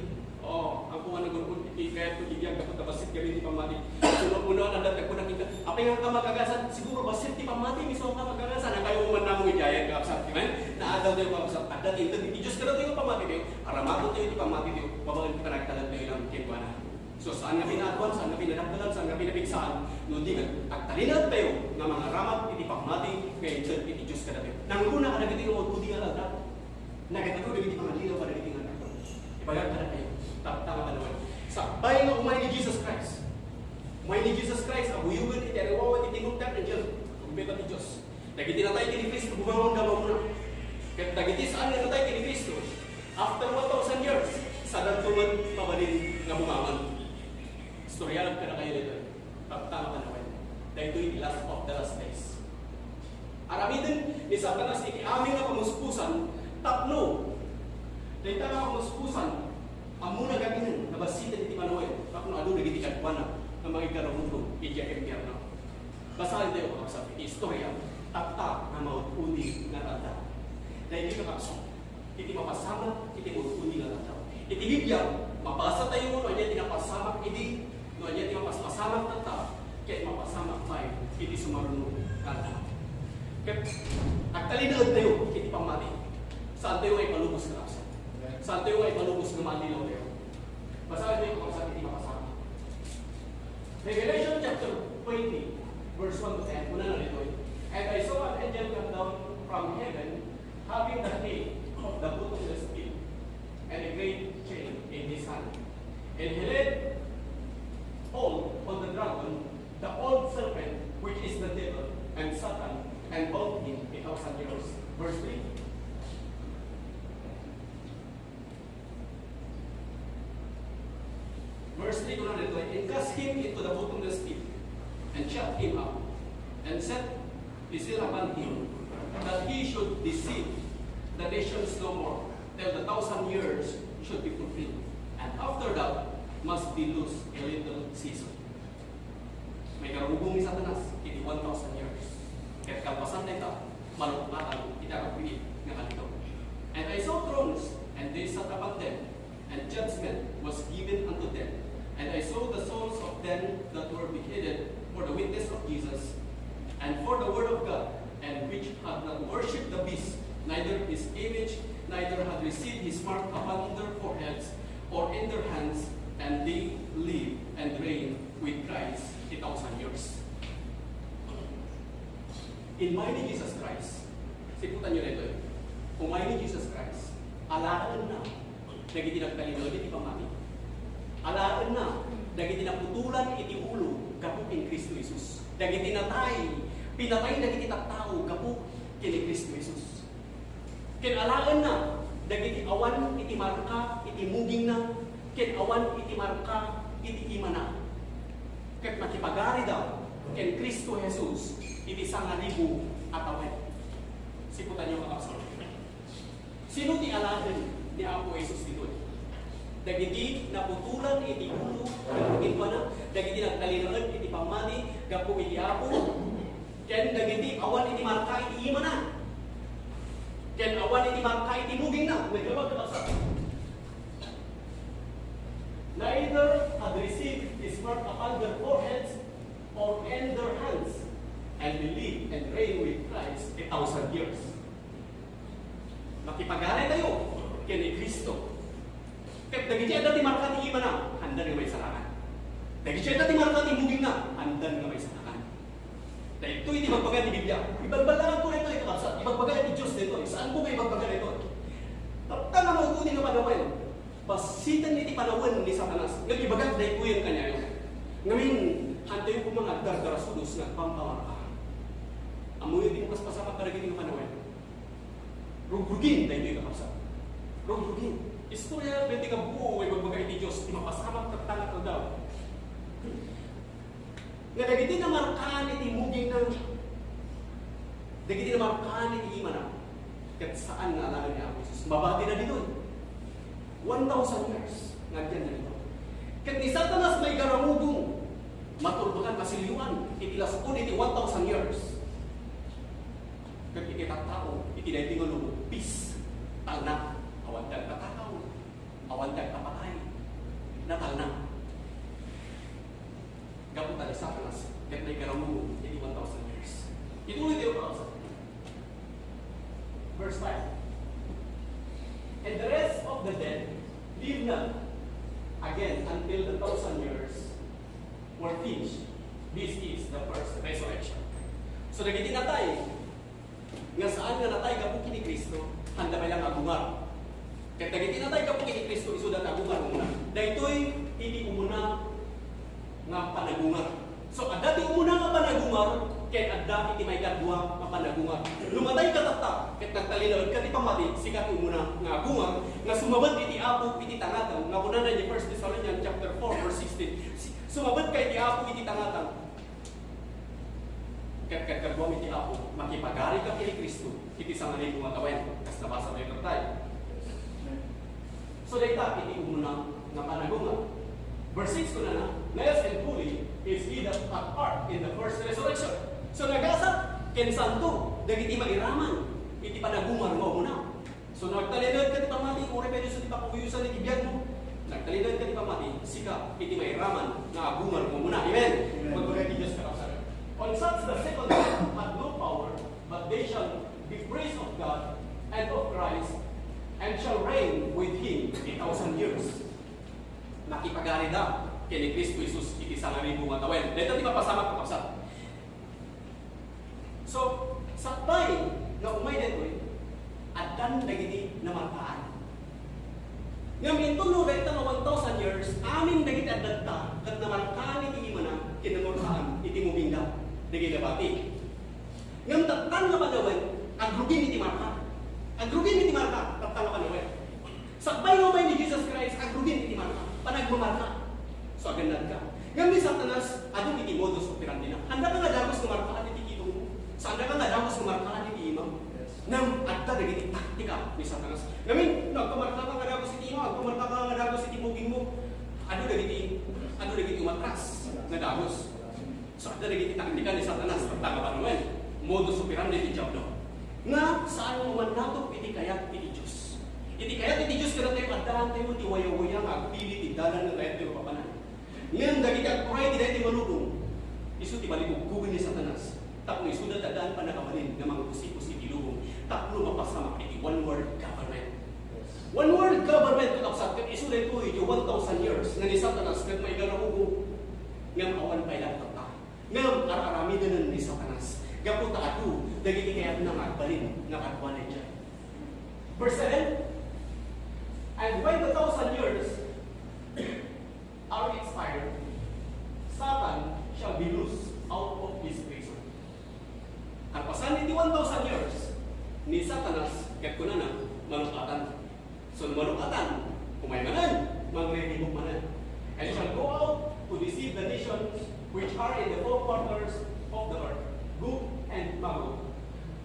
ang kuha ng gulpun, kaya ito ibiyang kapag basit kami di pamati. Sunod-uno, nandatag ko nakita. Apay nga ka magagasan, siguro basit di pamati, miso ka magagasan. Ang kayo uman na mong ijayan, kapsat, amen? Naadaw tayo kapsat, at dati ito, di Diyos ka na tayo pamati tayo. Aramato tayo di pamati tayo, babagan kita nagtalag tayo ng kibuana. So saan nga pinatuan, saan nga pinadakdalan, saan nga pinapigsaan, no di ka, agtalinad tayo, nga mga ramat, iti pamati, ngayon ito, iti Diyos ka na tayo. Nangguna ka na giti ng kudi nga lang, nagatako, nagiti pangalinaw pa na giti nga lang. Ibagat ka na tayo. Tama ka naman. Sabay nga umay ni Jesus Christ. Umay ni Jesus Christ, abuyugan iti ariwawan iti nungtap ng Diyos. Kumpeta ni Diyos. Dagiti na tayo kini Kristo, bumangon ka muna. Kaya dagiti saan na tayo kini Kristo. After 1,000 years, sa dantungan pabalin nga bumangon. Storyalan ka na kayo dito. Tama ka naman. Dahil ito'y last of the last days. Aramidin ni Satanas, iti aming nga pamuspusan, tatlo. Dahil tama pamuspusan, amuna gaminan, nabasita iti Manuel, pakno alo nagiti kadwana, na mga ikaramundo, iti impyerno. Basahin tayo kakapsat, iti istorya, takta na mautuni na tanda. Dahil iti kakapsat, iti mapasama, iti mautuni na tanda. Iti Biblia, mabasa tayo, no niya tinapasamak, iti, no niya tinapasamak tanda, kaya mapasamak tayo, iti sumarunong tanda. Kaya, agtalinagad tayo, iti pamati. Saan tayo ay palubos kakapsat? Saan tayo ay palubos na malilaw tayo? Basahin tayo kung saan hindi makasama. Revelation chapter 20, verse 1 to 10. Una na nito. And I saw an angel come down from heaven, having the key of the bottomless pit, and a great chain in his hand. And he laid hold on the dragon, the old serpent, which is the devil and Satan, and bound him in 1,000 years. Verse 3. Verse 3 to 9, and cast him into the bottomless pit, and shut him up, and set his seal upon him, that he should deceive the nations no more, till the 1,000 years should be fulfilled. And after that, must be loose a little season. May karugong ni Satanas, iti 1,000 years. Kaya kalpasan na ito, malukmatan, itakapigit ng kalito. And I saw thrones, and they sat upon them, and judgment was given unto them. And I saw the souls of them that were beheaded for the witness of Jesus, and for the word of God, and which had not worshipped the beast, neither his image, neither had received his mark upon their foreheads, or in their hands, and they live and reign with Christ 1,000 years. In my ni Jesus Christ, siputan nyo na ito, kung may ni Jesus Christ, alaan na, naging tinagtalinood iti pamati. Alaan na, naging tinaputulan iti ulo, kapuk in Kristo Jesus. Naging tinatay, pinatay naging titagtao, kapuk kini Kristo Jesus. Kinalaan na, naging awan iti marka, iti muging na, kinawan iti marka, iti imana. Ket makipagari daw, ken Kristo Jesus, iti 1,000 atawet. Siputan niyo mga kapsol. Sino ti aladen ni Apo Jesus dito? Dagiti naputulan iti ulo, kapugin pa na, dagiti nagtalinaan iti pamati, gapu iti Apo, ken dagiti awan iti marka iti imana. Ken awan iti marka iti muging na, may gabag kapsol. Neither had received his mark upon their foreheads or in their hands, and believe and reign with Christ 1,000 years. Makipagari tayo kini Kristo. Kaya dagiti dati marka ti ima na, handa nga may salakan. Dagiti dati marka ti muging na, handa nga may salakan. Dahil ito hindi magbaga ni Biblia. Ibagbagaan ko na ito, ikakasat. Ibagbagaan ni Diyos nito. Saan ko may ibagbagaan ito? Tapos na mo kunin nga panawin. Basitan niti panawan ni Satanas. Ngayon ibagat dahil ko yung kanya yun. Ngayon, hantay ko mga dardarasudos na pampamarka. Amoy din mas pasapat para gini panawin. Rugrugin dahil ito kapsa. Rugrugin. Istorya, benti ka buo, ay magbagay ni Diyos, imapasamak tatangak na daw. Nga dagiti na markaan iti muging ng dagiti na markaan iti ima na. Kat saan nga alangan ni Apo Jesus? Mabati na dito. 1,000 years. Nagyan na ito. Kat ni Satanas may garamugong matulbakan, masiliwan, itilaskon iti 1,000 years. Kat ikitatao, itinayti nga lumo, peace, talna, awandag katakaw, awandag kapatay, natalna. Gaputan ni Satanas, kat may garamugong iti 1,000 years. Ituloy tayo pa. Verse 5. And the rest of the dead live not again until the 1,000 years were finished. This is the first resurrection. So nagiti natay, nga saan nga natay kapuki ni Kristo, handa may lang agungar. Kaya nagiti natay kapuki ni Kristo, isudat agungar muna. Dahito'y hindi umuna nga panagungar. So adati umuna nga panagungar, kaya adda iti may kadwa nga panagungar. Lumatay ka tata, kaya nagtalinawad ka ti pamati, sikat umuna nga agungar, nga sumabad iti Apo iti tangatang, nga kuna na di 1 Thessalonians chapter 4 verse 16. Sumabad ka iti Apo iti tangatang. Kaya kadwa iti Apo, makipagari ka kini Kristo, iti 1,000 nga tawen, kas nabasa mo yung tayo. So dayta iti umuna nga panagungar. Verse 6 ko na, lest and holy is he that hath part in the first resurrection. So nagasat, ken santo, dagiti mairaman, iti panagumar mo muna. So nagtalinod ka ti pamati, uri medyo sa ti pakuyusan iti biyag mo. Nagtalinod ka ti pamati, sika, iti mairaman, na agumar mo muna. Amen? Magbagay ti Diyos karasal. On such the second death had no power, but they shall be praised of God and of Christ, and shall reign with Him 1,000 years. Nakipagari da, kini Kristo Jesus, iti 1,000 nga tawen. Dito ti mapasama ko kapsat. So, sakbay na umay dito, adan dagiti na markaan. Ngayon, tulo dahil na 1,000 years, amin dagiti adan ta, kat na markaan iti imana, kinamurkaan, iti mubinda, dagiti labati. Ngayon, tatan nga padawan, agrugin iti marka. Agrugin iti marka, tatanga panuwet. Sakbay mo may ni Jesus Christ, agrugin iti marka, panagmamarka. So agandad ka. Ngayon Satanas, adong iti modus operandi na. Handa ka nga dagos kumarkaan iti kitong mo. Sa handa ka nga dagos kumarkaan iti imam. Nang adda dagiti taktika ni Satanas. Ngayon, nagkamarka ka nga dagos iti imam, nagkamarka ka nga dagos iti buging mo. Ano dagiti umatras na dagos. So adda dagiti taktika ni Satanas, tatanga panuwen. Modus operandi iti Diablo. Nga saan mo man nato iti kayat iti Diyos. Iti kayat iti Diyos kada tayo addahan tayo ti waya-waya nga agpili ti dalan ng kayat tayo papanan. Ngayon dagiti agpuray ti daytoy malubong. Isu ti balikugugin ni Satanas. Tapno isu dadaan pa nakabalin nga mga kusi-kusi ti lubong. Tapno mapasamak iti one world government. One world government kakapsat ket isu daytoy ti 1,000 years nga ni Satanas ket may ganahugo ngam awan pa ilang tata. Ngam araramidanan ni Satanas. Gaputa atu dagiti kayat na magbalin nga kadwanay diyan. Verse 7. And when the 1,000 years are expired, Satan shall be loosed out of his prison. Harpasan iti 1,000 years ni Satanas ket kunana manukatan. So manukatan kumaymanan mangrehibok manan. And he shall go out to deceive the nations which are in the four quarters of the earth, Gog and Magog,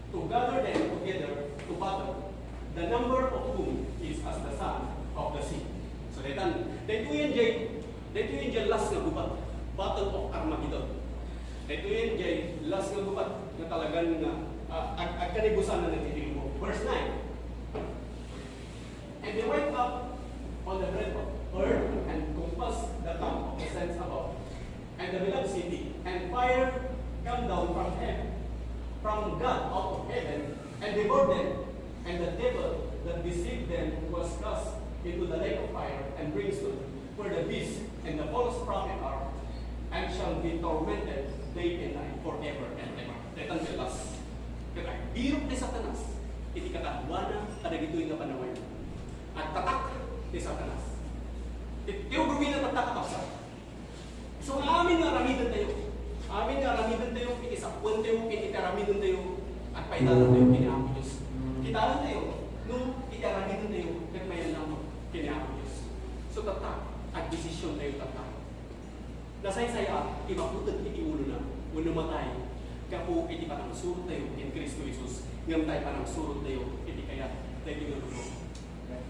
to gather them together to battle, the number of whom is as the sand of the sea. So dito yun jay last nga gubat, Battle of Armageddon. Dito yun jay last nga gubat na talagang agkanibusan na nagtitili mo. Verse 9. And they went up on the breadth of earth and compassed the camp of the saints above, and the beloved city, and fire come down from heaven, from God out of heaven, and devoured them, and the devil that deceived them was cast into the lake of fire and brimstone, where the beast and the false prophet are, and shall be tormented day and night forever and ever. Datang jelas. Kaya birok ni Satanas, iti katadwana kadagitoy nga panaway. At tatak ni Satanas. Tiugrumin na tatak kapsa. So amin nga ramidan tayo. Amin nga ramidan tayo, iti sakwan tayo, iti karamidan tayo, at paitalan tayo kiniamang Diyos. Kitalan tayo, no, iti ramidan tayo, kat mayan naman kiniamang Diyos. So tatak, at desisyon tayo tatak. Nasay-saya, imaputan iti ulo na, uno matay, kapo iti parang surot tayo in Kristo Jesus, ngam tayo parang surot tayo, iti kaya tayo tinulubong.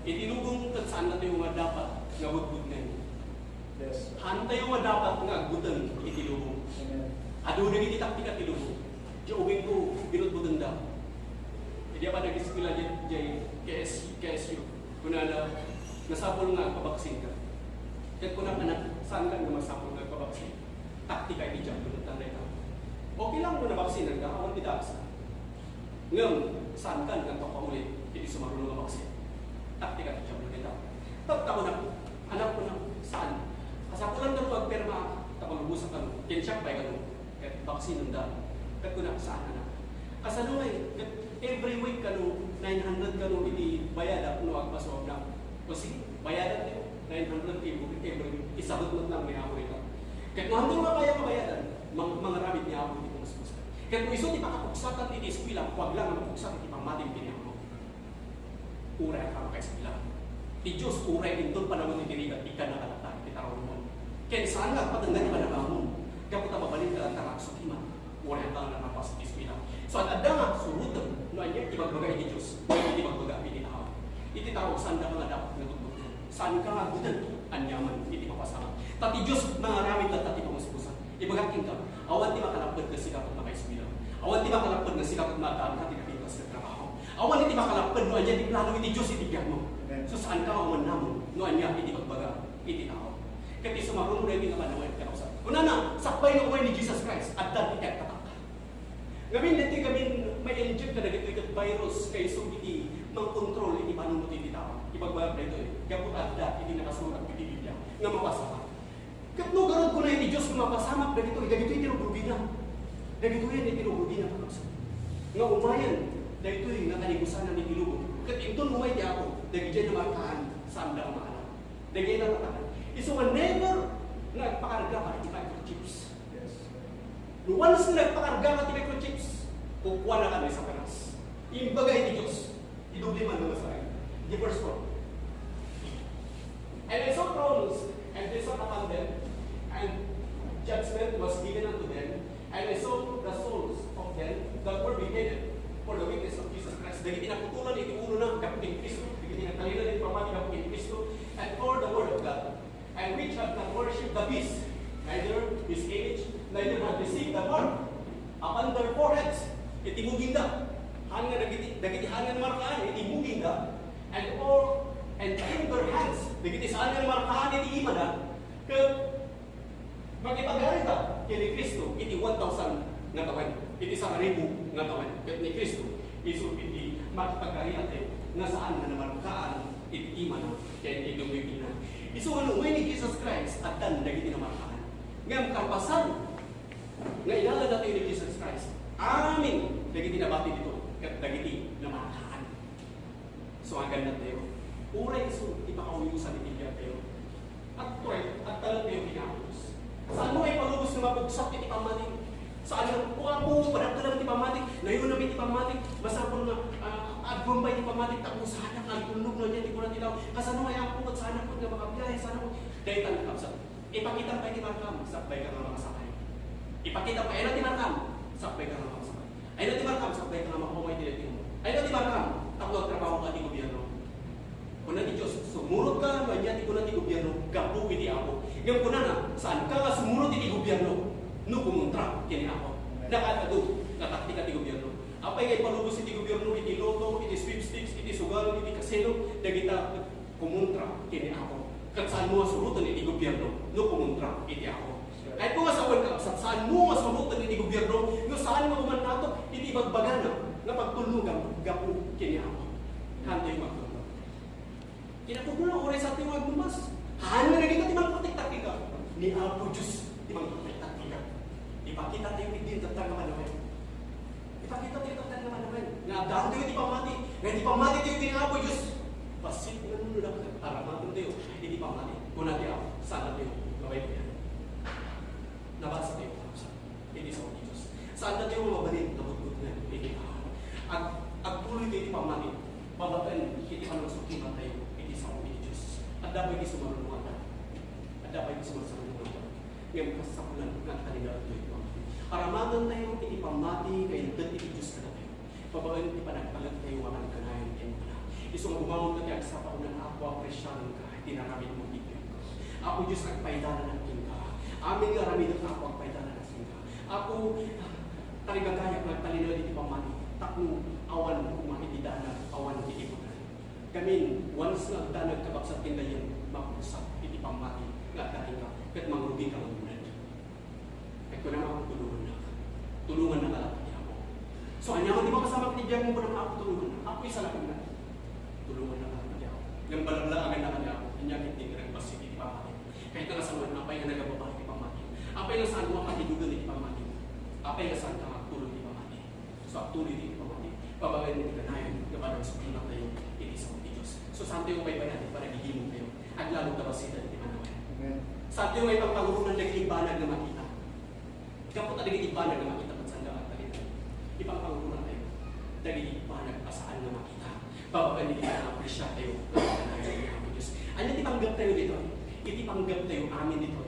Itinubong kat saan na tayo nga dapat nga budbud na yun. Yes. Han tayo nga dapat nga agbutan itinubong. Ado na iti taktika tinubong. Diyan ko, binudbutan daw. Hindi pa nag-ispila dyan KSU. Kuna na, nasapol nga pabaksin ka. Kaya kuna anak, saan ka nga masapol nga pabaksin? Taktika iti dyan, binudbutan na ito. Okay lang mo nabaksinan ka, awan tidaksa. Ngayon, saan ka nga paulit, hindi sumarunong nga baksin. Taktika iti dyan, binudbutan. Tagtako na, anak ko na, saan? Kasapulan ka mo agperma, tapaglubusan ka mo, kinsyapay ka mo, kahit baksin ng dami. Kahit ko na, saan na? Kasaluay, every week ka no, 900 ka no, iti bayada, no, agpaswag na. O sige, bayadan tayo, 900 every week, isabot mo lang may amoy ka. Kahit mo hanggang makaya mabayadan, mga ramit ni amoy iti pumaspusan. Kahit mo iso, di pakapuksakan iti eskwila, huwag lang ang mapuksak iti pangmating piniyamo. Uray ka makaeskwila. Ti Diyos, uray intol panahon iti rigat, ika nakalata, iti tarawin mo. Kaya saan nga, patanggan ka na mo. Kapag tababalin ka lang tarakso, ima. Uray ka lang nakapas iti eskwila. So at adda nga, surutan, no anya, ibagbaga iti Diyos, no ibagbaga iti tao. Iti tao, saan ka nga dapat natutulog? Saan ka nga gudan? Anyaman, iti papasama. Tati Diyos, mga ramit at tati pamuspusan. Ibagakin ka, awan ti makalapad na sikapot na kaismila. Awan ti makalapad na sikapot na daan ka tinapintas na trabaho. Awan iti makalapad, no anya, di plano iti Diyos, iti biyak mo. So saan ka awan namon, no anya, iti bagbaga, iti tao. Kaya sumarunong na iti naman na wala ka. Una na, sakbay na uway ni Jesus Christ, at dati ka't tatak. Gamin dati gamin may inject ka na dito ikat virus kay so iti mang-control iti panunod iti tao. Ibagbayag na ito eh. Gapot adda, iti nakasurat iti Biblia nga mapasamak. Kat no garod ko na iti Diyos nga mapasamak na dito, dagito iti rububina. Dagito yan iti rububina kakasa. Nga umayan, dagito yung nakaligusan ng iti lubog. Kat inton umay di ako, dagito yan na markaan sa amda ang maalam. Dagito yan na tatakan. Iso nga never nagpakarga ka iti microchips. Once na nagpakarga ka iti microchips, kukuha na kami sa peras. Imbagay ti Diyos. Idubli man naman sa akin. The verse 4. And I saw thrones, and they sat upon them, and judgment was given unto them, and I saw the souls of them that were beheaded for the witness of Jesus Christ. Dagiti naputulan iti ulo na kapiting Kristo, dagiti nagtalina din pamati kapiting Kristo, and for the word of God, and which had not worshipped the beast, neither his image, neither had received the mark upon their foreheads. Iti muginda, hangga dagiti hangga markaan iti muginda, and in their hands, dagiti saan nga markaan iti imana, ket magipagharita kini Kristo iti 1,000 nga tawen, iti 1,000 nga tawen. Ket ni Kristo isu iti makipagharita nga saan nga namarkaan iti imana ken iti dumipina. Isu ano ni Jesus Christ at dan dagiti namarkaan. Ngam kapasan nga inala dati ni Jesus Christ. Amin dagiti nabati dito ket dagiti namarkaan. So ang ganda tayo. Uray isu ipakauyusan iti tayo. At talang tayo hinapos. Saan mo ay palubos na mapugsak iti pamating? Saan na po padagto na iti pamating? Nayon na iti pamating? Masapon na agbumbay iti pamating? Tapos sana agtulog na niya, di ko na tilaw. Kasano ay ako at sana po nga makabiyay? Sana po. Dahil tanong kapsat. Ipakita pa iti markam, sakbay ka nga makasakay. Ipakita pa, ay natin markam, sakbay ka nga makasakay. Ay natin markam, sakbay ka nga makumay dito mo. Ay natin markam, takot trabaho ka di gobyerno. Kung na di Diyos, sumurot ka, manyan ko na di gobyerno, gapu iti ako. Yung kuna na, saan ka sumunod iti gobyerno? No kumontra, kini ako. Nakatado, nataktika ti gobyerno. Apay ngay palubos iti gobyerno, iti loto, iti sweepstakes, iti sugal, iti kasino, dagita kumontra, kini ako. Kat saan mo masurutan iti gobyerno? No kumontra, iti ako. Kahit kung masawan ka, saan mo masurutan iti gobyerno? No saan mo kumanato, iti bagbagana, na pagtulugan, gapu, kini ako. Handa yung magtulog. Kinapagmula oray sa ating mga bumas. Haan nga naging timang patik-takik ka. Ni Apo Diyos, timang patik-takik ka. Ipakita tayo din tatang naman naman. Ipakita tayo tatang naman naman. Nga dahil tayo di pamati. Nga di pamati tayo din Apo Diyos. Pasit nga nung lang. Aramatong tayo. Hindi pamati. Kung natin ako, sana tayo. Gaway ko yan. Nabasa tayo. Hindi sa Diyos. Saan na tayo mababalin? Nabudbud nga. Hindi ako. Agtuloy tayo di pamati. Babatan, hindi ka naman sukiman tayo. At dapat yung sumarunungan ka. At dapat yung sumarunungan ka. Ngayon kasakulan ng kanila ito ito. Karamadan tayo, itipamati, kayo nagdating Diyos ka na tayo. Pabagaan, ipanagpalag tayo, walang kanayon tayo ka na. Isong bumawag na tayo sa paunan, ako apresyahan ka, tinaramit mo dito ko. Ako Diyos, nagpaidana ng king ka. Amin nga ramid at ako ang paidana ng king ka. Ako, taligagayak ng talino itipamati. Takno, awan kung makitidana, awan itipamati. Kamin, once na ta nagkabaksak tindayan, makusak, iti pamati, nga dahil ka, kat mangrugi ka mamunad. At ko naman ako tulungan na ka. Tulungan na kalapit niya ako. So, anyaman, di ba kasama kinibiyag mo ko naman ako tulungan na? Ako isa lang na. Tulungan na kalapit niya ako. Yung balaglaangan na kanya ako, anyakit din ka nagpasik, iti pamati. Kahit na kasaman, apay nga nagababa, iti pamati. Apay nga saan mo makatidugan, iti pamati. Apay nga saan ka magtulong, iti pamati. So, tuloy iti pamati. Pabagay mo iti kanayon, kapag sukilang tayo, so, saan tayo may natin para gigimong kayo? At lalo tabasita ng Emmanuel. Saan tayo may pagpangurunan ng ibanag na makita? Kapot na naging ibanag na makita at saan na makita? Ipangpangurunan tayo. Naging ibanag pa saan na makita? Papaganili ka na apresya tayo. Ano ipanggap tayo dito? Itipanggap tayo amin dito.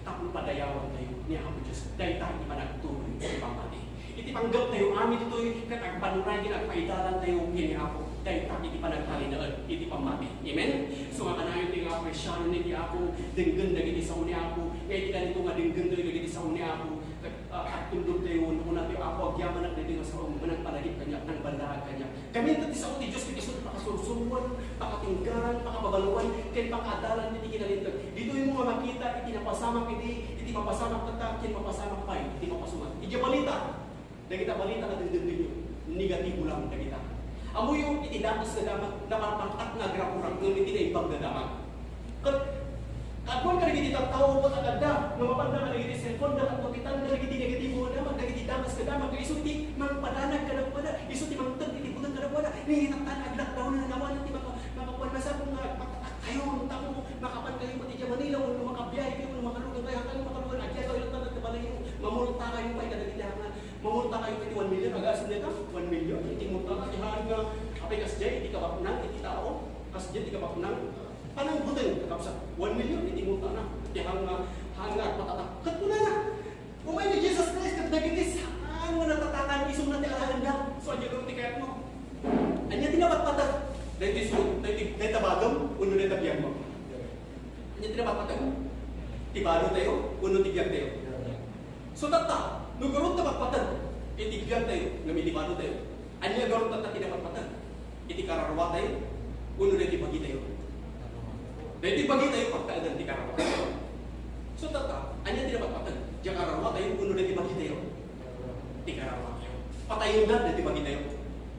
Tapos padayawan tayo ni Apo Diyos. Dahil tayo ipanagtuloy sa pamati. Itipanggap tayo amin dito. Katagpanuray, kinagpaidalan tayo ni Apo. Dahil iti panagpalinaan, iti pamati. Amen? So nga kanayon ti nga apresyahan ni Apo, denggan dagiti sa uni Apo, ngayon ganito nga denggan dagiti sa uni Apo, at tundog tayo, una tayo Apo, agyaman ang dagiti sa uni, manang palagip kanya, nang bandahan kanya. Kami ito sa uni Diyos, kiti sud pakasursuruan, pakatinggaran, pakababaluan, kaya pakadalan, iti kinalintag. Dito yung mga makita, iti napasamak, iti mapasamak tatak, iti mapasamak pa, iti mapasumat. Iti balita, dagita balita na denggan ninyo, negatibo lang dagita. Amo yung itinakas na damat na parpantak na grapurang ng itinaibang na damat. Kagwan ka nagiti tao po na ganda, nga mapanda ka nagiti cellphone, na katukitan ka nagiti negatibo na damat, nagiti damas na damat, iso ti mangpadanag ka na pada, iso ti mangtag, iti putang ka na pada, nangitang aglat daw na nawan, iti makakuan na sa kung kayo, tako, makapan kayo pati dyan Manila, kung makabiyay kayo, kung makalugan kayo, kayo makalugan, agya kayo lang tanag kabala yung mamulta kayo pa, ikadagiti hanga, mamulta kayo pati 1 million, agasin nito, 1 million, iti multa ka, apay kasjay, iti kabakunang, iti tao, kasjay, iti kabakunang, panang buteng, kakapsa, 1 million, iti munta na, iti hangat, matatak, katuna na. Umay ni Jesus Christ, katdagitis, saan mo natatakan, isong na ti alahanda, so adyo kong tikayat mo. Anya tinapat-patag, dahil tabagam, uno na tabiyag mo. Anya tinapat-patag, tibalo tayo, uno tibiyag tayo. So tata, nung garot na patpatag, iti biyag tayo, namitibano tayo. Anya garot na tinapatpatag, iti kararwa tayo, uno na tibagi tayo. Dahil tibagi tayo, pagkaadan ti kararwa tayo. So tata, anya tinapatpatag, diya kararwa tayo, uno na tibagi tayo. Ti kararwa tayo. Patayin na tibagi tayo.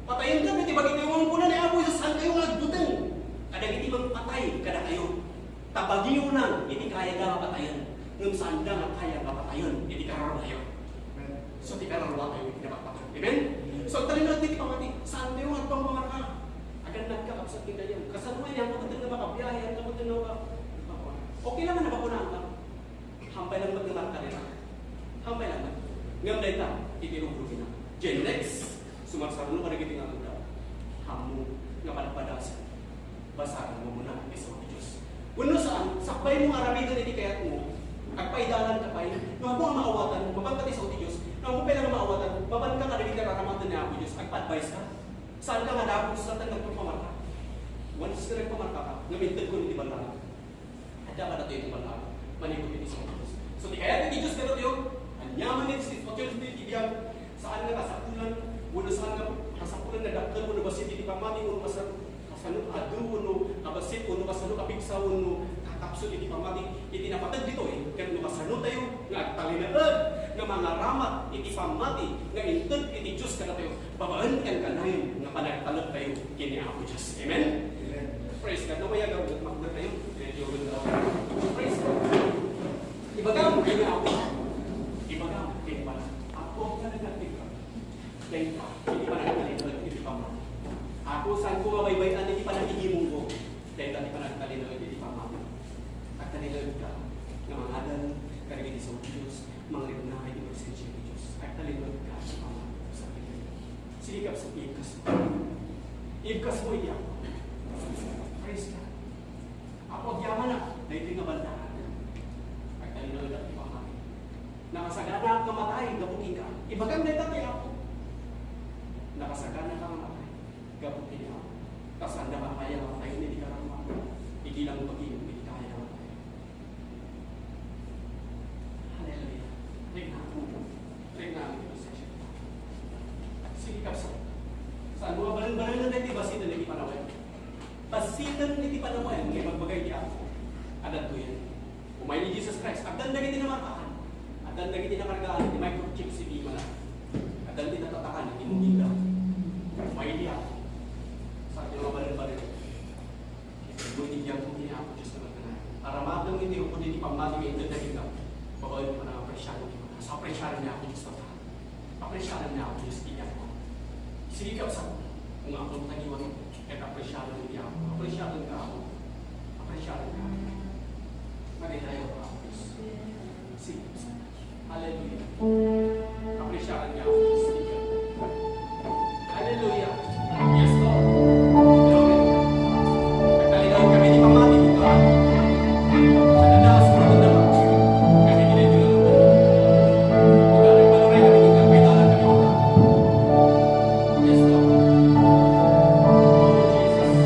Patayin na tibagi tayo, ang kuna ni Apo, saan kayo nagbutang? Kadang iti mang patay, kada kayo. Tabagi mo nang, iti kaya ka patayan. Nung saan ka nga kaya mapatayon, hindi kararwa kayo. So, di kararwa kayo, hindi napapatayon. Amen? So, tali na natin pamati, saan kayo nga pang mga ka? Agad nagkakapsat kita yan. Kasaluan yan, kapatid na makabiyahe, kapatid na okay lang na nabakunan ka. Hampay lang magnamak ka nila. Hampay lang na. Ngayon na ito, itinugruhin na. Genex, sumarsarno ka nagiging ang daw. Hamu, nga panapadasan. Basaran mo muna, isang Diyos. Uno saan, sakbay mo aramidan iti kayat mo, agpaidalan ka pa yun, nung mo ang maawatan, mabangkati sa Diyos, nung mo pala nga maawatan, maban ka ka rin karamatan ni Apo Diyos, agpa-advise ka. Saan ka nga dapat sa tanong nagpapamarka? Once na nagpamarka ka, namintag ko niti balang. At dapat natin iti balang, manikot iti sa Diyos. So, di kaya iti Diyos ka natin yun, anyaman iti sa Diyos iti biyag, saan nga kasakulan, uno saan nga kasakulan na dakal, uno basit iti pamati, uno kasano adu, uno kabasit, uno kasano kapigsa, uno kakapsol iti pamati, iti napatag dito kaya uno kasano tayo, nga talinagad, nga mga ramat, iti pamati, nga intod, iti Diyos ka na tayo, babaan kan kanayon, nga panagtalog tayo, kini Apo Diyos. Amen? Amen. Praise God. Namaya gawin, magdag tayo, praise God. Ibagam, kini Apo. Ibagam, kini pala. Apo, nanagating ka. Kaya ka, hindi pa nagtalinagad, iti pamati. Ako, saan ko mabaybayan, hindi pa nakikimong ko. Dahil dati pa nagtalinagad, hindi pa mama. At talinagad ka, na mga adan, karigit sa Diyos, mga rinunakay di presensya ni Diyos. At talinagad ka, sa mama, sa akin. Silikap sa ibkas mo. Ibkas mo iyak. Praise God. Ako, agyaman na, dahil ito nga bandahan. At talinagad at ipamati. Nakasagana ang kamatay, gabukin ka. Ibagang na ito ako. Nakasagana ka mamatay. Gabutin niya. Tapos ang nakakaya naman tayo, hindi ka naman. Hindi lang pag-inom, hindi kaya naman tayo. Hallelujah. Tingnan po. Tingnan po. Sige kapsa. Saan mga balang-balang na tayo, basitan na hindi panawain. Basitan na hindi panawain. Ngayon magbagay niya ako. Adan ko yan. Umay ni Jesus Christ. Adan na hindi namarkaan. Adan na hindi nakargaan. Hindi microchip si Bima na. Adan din natatakan. Hindi mong hila. Umay niya ako. Sa ating mga balin-balin. Ibunigyan ko niya ako Diyos naman na. Para matang hindi ko din ipamati may indadagin ka. Babawin ko na apresyahan ko. Sa apresyahan niya ako Diyos na tahan. Apresyahan niya ako Diyos iyan ko. Sige ka sa kung ako tangiwan ko. Kahit apresyahan niya ako. Apresyahan ka ako. Apresyahan ka ako. Marilayo ka ako Diyos. Sige ka sa Hallelujah. Apresyahan niya ako Diyos. Hallelujah. Yes, Lord. Nagtaligaw kami di pamati dito. Sa nadaas mo ito naman. Kami ginagulong. Kung nagpaluray kami dito, may dalan kami ako. Yes, Lord. Oh, Jesus.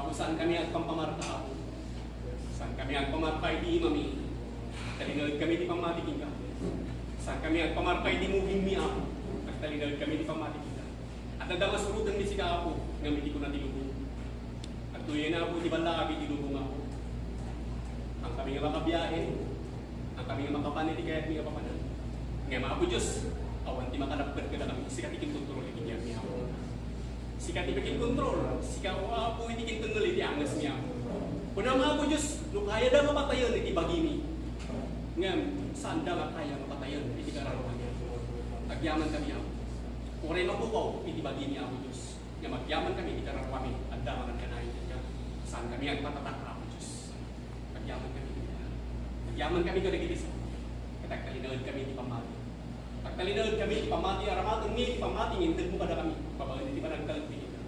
Apo, saan kami at pampamarka, Apo? Saan kami at pamarka, di mami? Talinod kami di pamatikin ka. Saan kami at pamarka, di moving mi, Apo? Talinod kami di pamatikin ka. At nadamas urutan ni si ka, Apo, ngayon di ko na dilubong. At tuloy na, Apo, di ba lagi dilubong, Apo? Ang kami nga makabiyahe, ang kami nga makapaniti kaya't may kapapanan. Ngayon, mga Apo Diyos, awan di makalapad ka na kami, sikat ikin kontrol, ikin yan, may Apo. Sikat ikin kontrol, sikat Apo, ikin kontrol, iti angas, may Apo. Kuna mga Apo Diyos, no kaya na mapatayon, iti bagini. Ngayon, saan da nga kaya mapatayon, iti kararuan niya. Agyaman kami, Apo. Kung rin mapukaw, iti bagini, Apo Diyos. Nga magyaman kami, iti kararuan kami, at daman ka na iti ka. Saan kami ang patatak, Apo Diyos. Agyaman kami, agyaman kami ka nagilis. Katagtalinawad kami, iti pamati. Pagtalinawad kami, iti pamati, aramatong niya, iti pamati, ngintag mo kada kami. Babagan, iti panagtalagpili ka.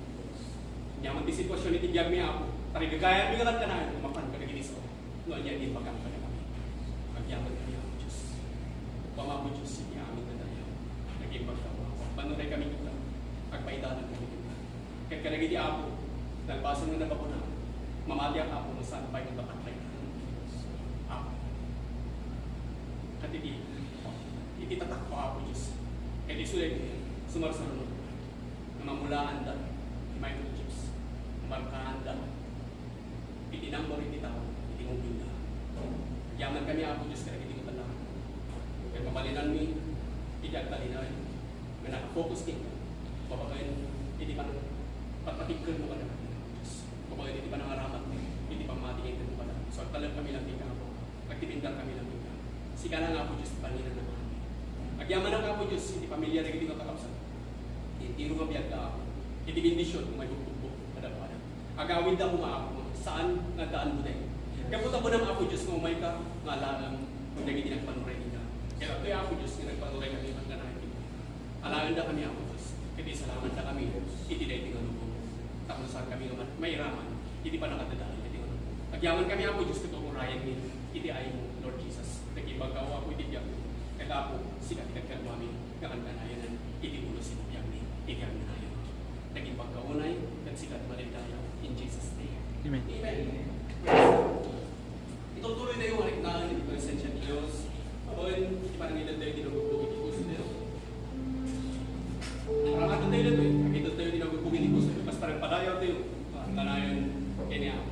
Agyaman ti sitwasyon, iti biyag mi, Apo. Tarigagayan mi ka na, kumapan ka nagilis ko. Noon yan, iti pagkam ka na kami. Agyaman kami, Apo Diyos. Upang Apo Diyos, iti amin na tayo. Naging pagkawa. Panuray kami kita. Agpaidanan kami kita. Kaya kalagiti, Apo, nagbasan na nabako na. Mamati ang Apo, saan pa yung kapatay. Apo. At ititatak ko, Apo Diyos. Kaya di sulit, sumarsunod. Na mamulaan da, may mga Diyos. Markaan da. Itinambor iti tao, itinubin da. Yaman kami, Apo Diyos, kaya hindi ko talaga. Kaya mapalinan mi, hindi ang talinan. May nakafocus din ka. Babagayin, hindi pa nang patpatigkan mo ka na. Babagayin, hindi pa nang aramat mo. Hindi pa matingin mo ka na. So, talag kami lang din ka, Apo. Nagtipindang kami lang din ka. Sika lang, Apo Diyos, paninan na kami. Agyaman ang Apo Diyos, hindi pamilya na hindi ka kakapsan. Hindi mo mabiyag ka, Apo. Hindi bindisyon kung may bukbuk. Kada-kada. Agawin daw mo, Apo. Saan nagdaan mo din? Kaputa po naman, Apo Diyos, kung may ka, ngalangan kung naging nagpanuray ka. Kaya ito yung Apo Diyos, nagpanuray kami, magdanahin kita. Alangan na kami, Apo Diyos. Kasi salamat na kami, hindi na itingan mo. Tapos saan kami naman, may raman, hindi pa nakadadaan, itingan mo. Agyaman kami, Apo Diyos, ito kung rayan ni, hindi ay mo, Lord Jesus. Nagibag ka, Apo, hindi biyak mo. Kaya Apo, sikat-ikat ka namin, kakantanayan, itinulo si biyak ni, igang na yun. Nagibag ka unay, at sikat malitayaw, in Jesus' name. Amen. Amen. Itutuloy na yung haliknaan ng presensya ni Diyos. Apoy, parang ilan tayo dinagugugin ni Puso nila. Parang ato tayo na ito eh. Nakita tayo dinagugugin ni Puso. Mas parang padayaw tayo. Parang kanayon, kanya ako.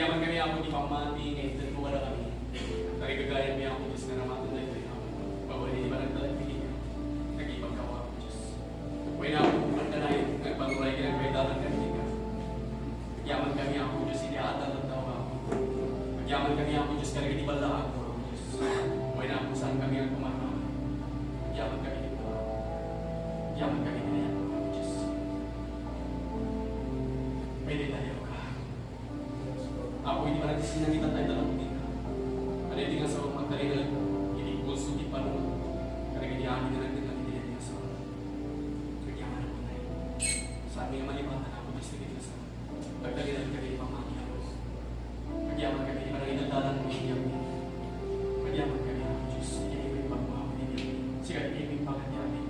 Yaman kami ako di pamati, ngayon din mo wala kami. Nagigagayan niya ako, Diyos na namatun na ito. Bawal hindi ba nagtalagpigin niya? Nag-ibang kawa ako, Diyos. Huwag na ako kumanta na yun. Nagpanuray ka ng baitalan kami ka. Yaman kami ako, Diyos, hindi atan at tawa ako. Yaman kami ako, Diyos, karag di bala ako, Diyos. Huwag na ako saan kami ang kumama. Yaman kami dito. Yaman kami na yan, Diyos. Pwede tayo ka. Ako hindi pa natin sinangitan tayo dalang putin ka. Ano hindi nga sa magtali na lang, hindi ko sugit pa naman. Karag di amin na natin natin din nga sa kagyaman ako na yun. Sa aming malibatan ako, Diyos, nagiging sa pagtalinan kami pang mami ako. Kagyaman kami, di ba nang inagdalan mo yung yamin. Kagyaman kami ako, Diyos, hindi ko yung pagmahapon din yamin. Sikat hindi yung pagkat yamin.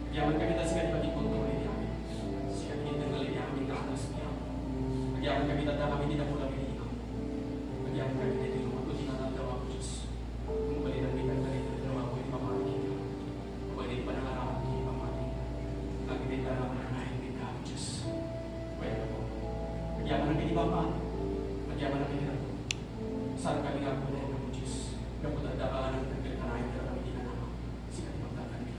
Kagyaman kami, tas sikat pati punto rin yamin. Sikat hindi nang yamin na anas mo yamin. Kagyaman kami, tata kami, hindi na po namin ikaw. Kagyaman kami, dito yung mga putin na nagawa ko, Diyos. Kung balitan may kagdalit na ginawa ko, hindi pamahakin ka. Kung balitan pa nangarap, hindi pamahakin ka. Nagkita naman na hindi ka, Diyos. Pwede po. Kagyaman na pinipamahan. Kagyaman na pinipamahan. Saan kami nga po na yung Diyos? Kapag nagdakaan ng nagkakanahin na kami ginanawa. Sikat ipagdakan ka.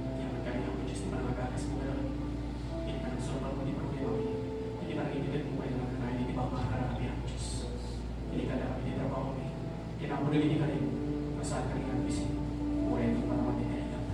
Kagyaman kami nga po, Diyos, di pa nangagagas mo ka lang. Hindi pa nagsurupan mo, di pa problema mo. Hindi pa nangingilit mo kayo ng kanahin, hindi pa makakarami ang Diyos. Hindi ka na, hindi trabaho mo. Kinamulog hindi ka rin. Masaan kami nga bisig. Buhay ito pa naman din kailan.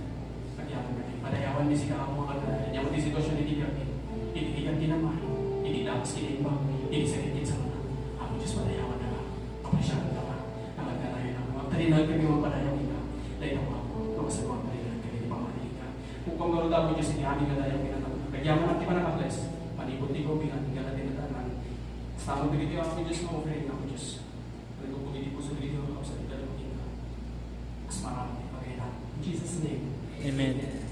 Kagyaman kami. Padayawan din si kakamo mga kanahin. Yaman din sitwasyon hindi kami. Hindi kami naman. Hindi dapat kinibang. Hindi sakitin sa mga. Ako Diyos padayawan na lang. Kapasyahan na lang. Nangagkanayan ako. Magtalinag kami mga padayawan ka. Dahil ako ako. Kamasagawang talinag kami. Di pa malilig ka. Kung kamarod ako Diyos, hindi aming kadayaw kinatang. Kagyaman natin pa nakakles. Panibot-libot bingan. Hindi ka natin natanan. Sa mga dito ako Diyos mo. Friend ako Diyos. Nagpupuli po sa dito ako sa dito. Mas marami. Pagkailan. In Jesus' name. Amen.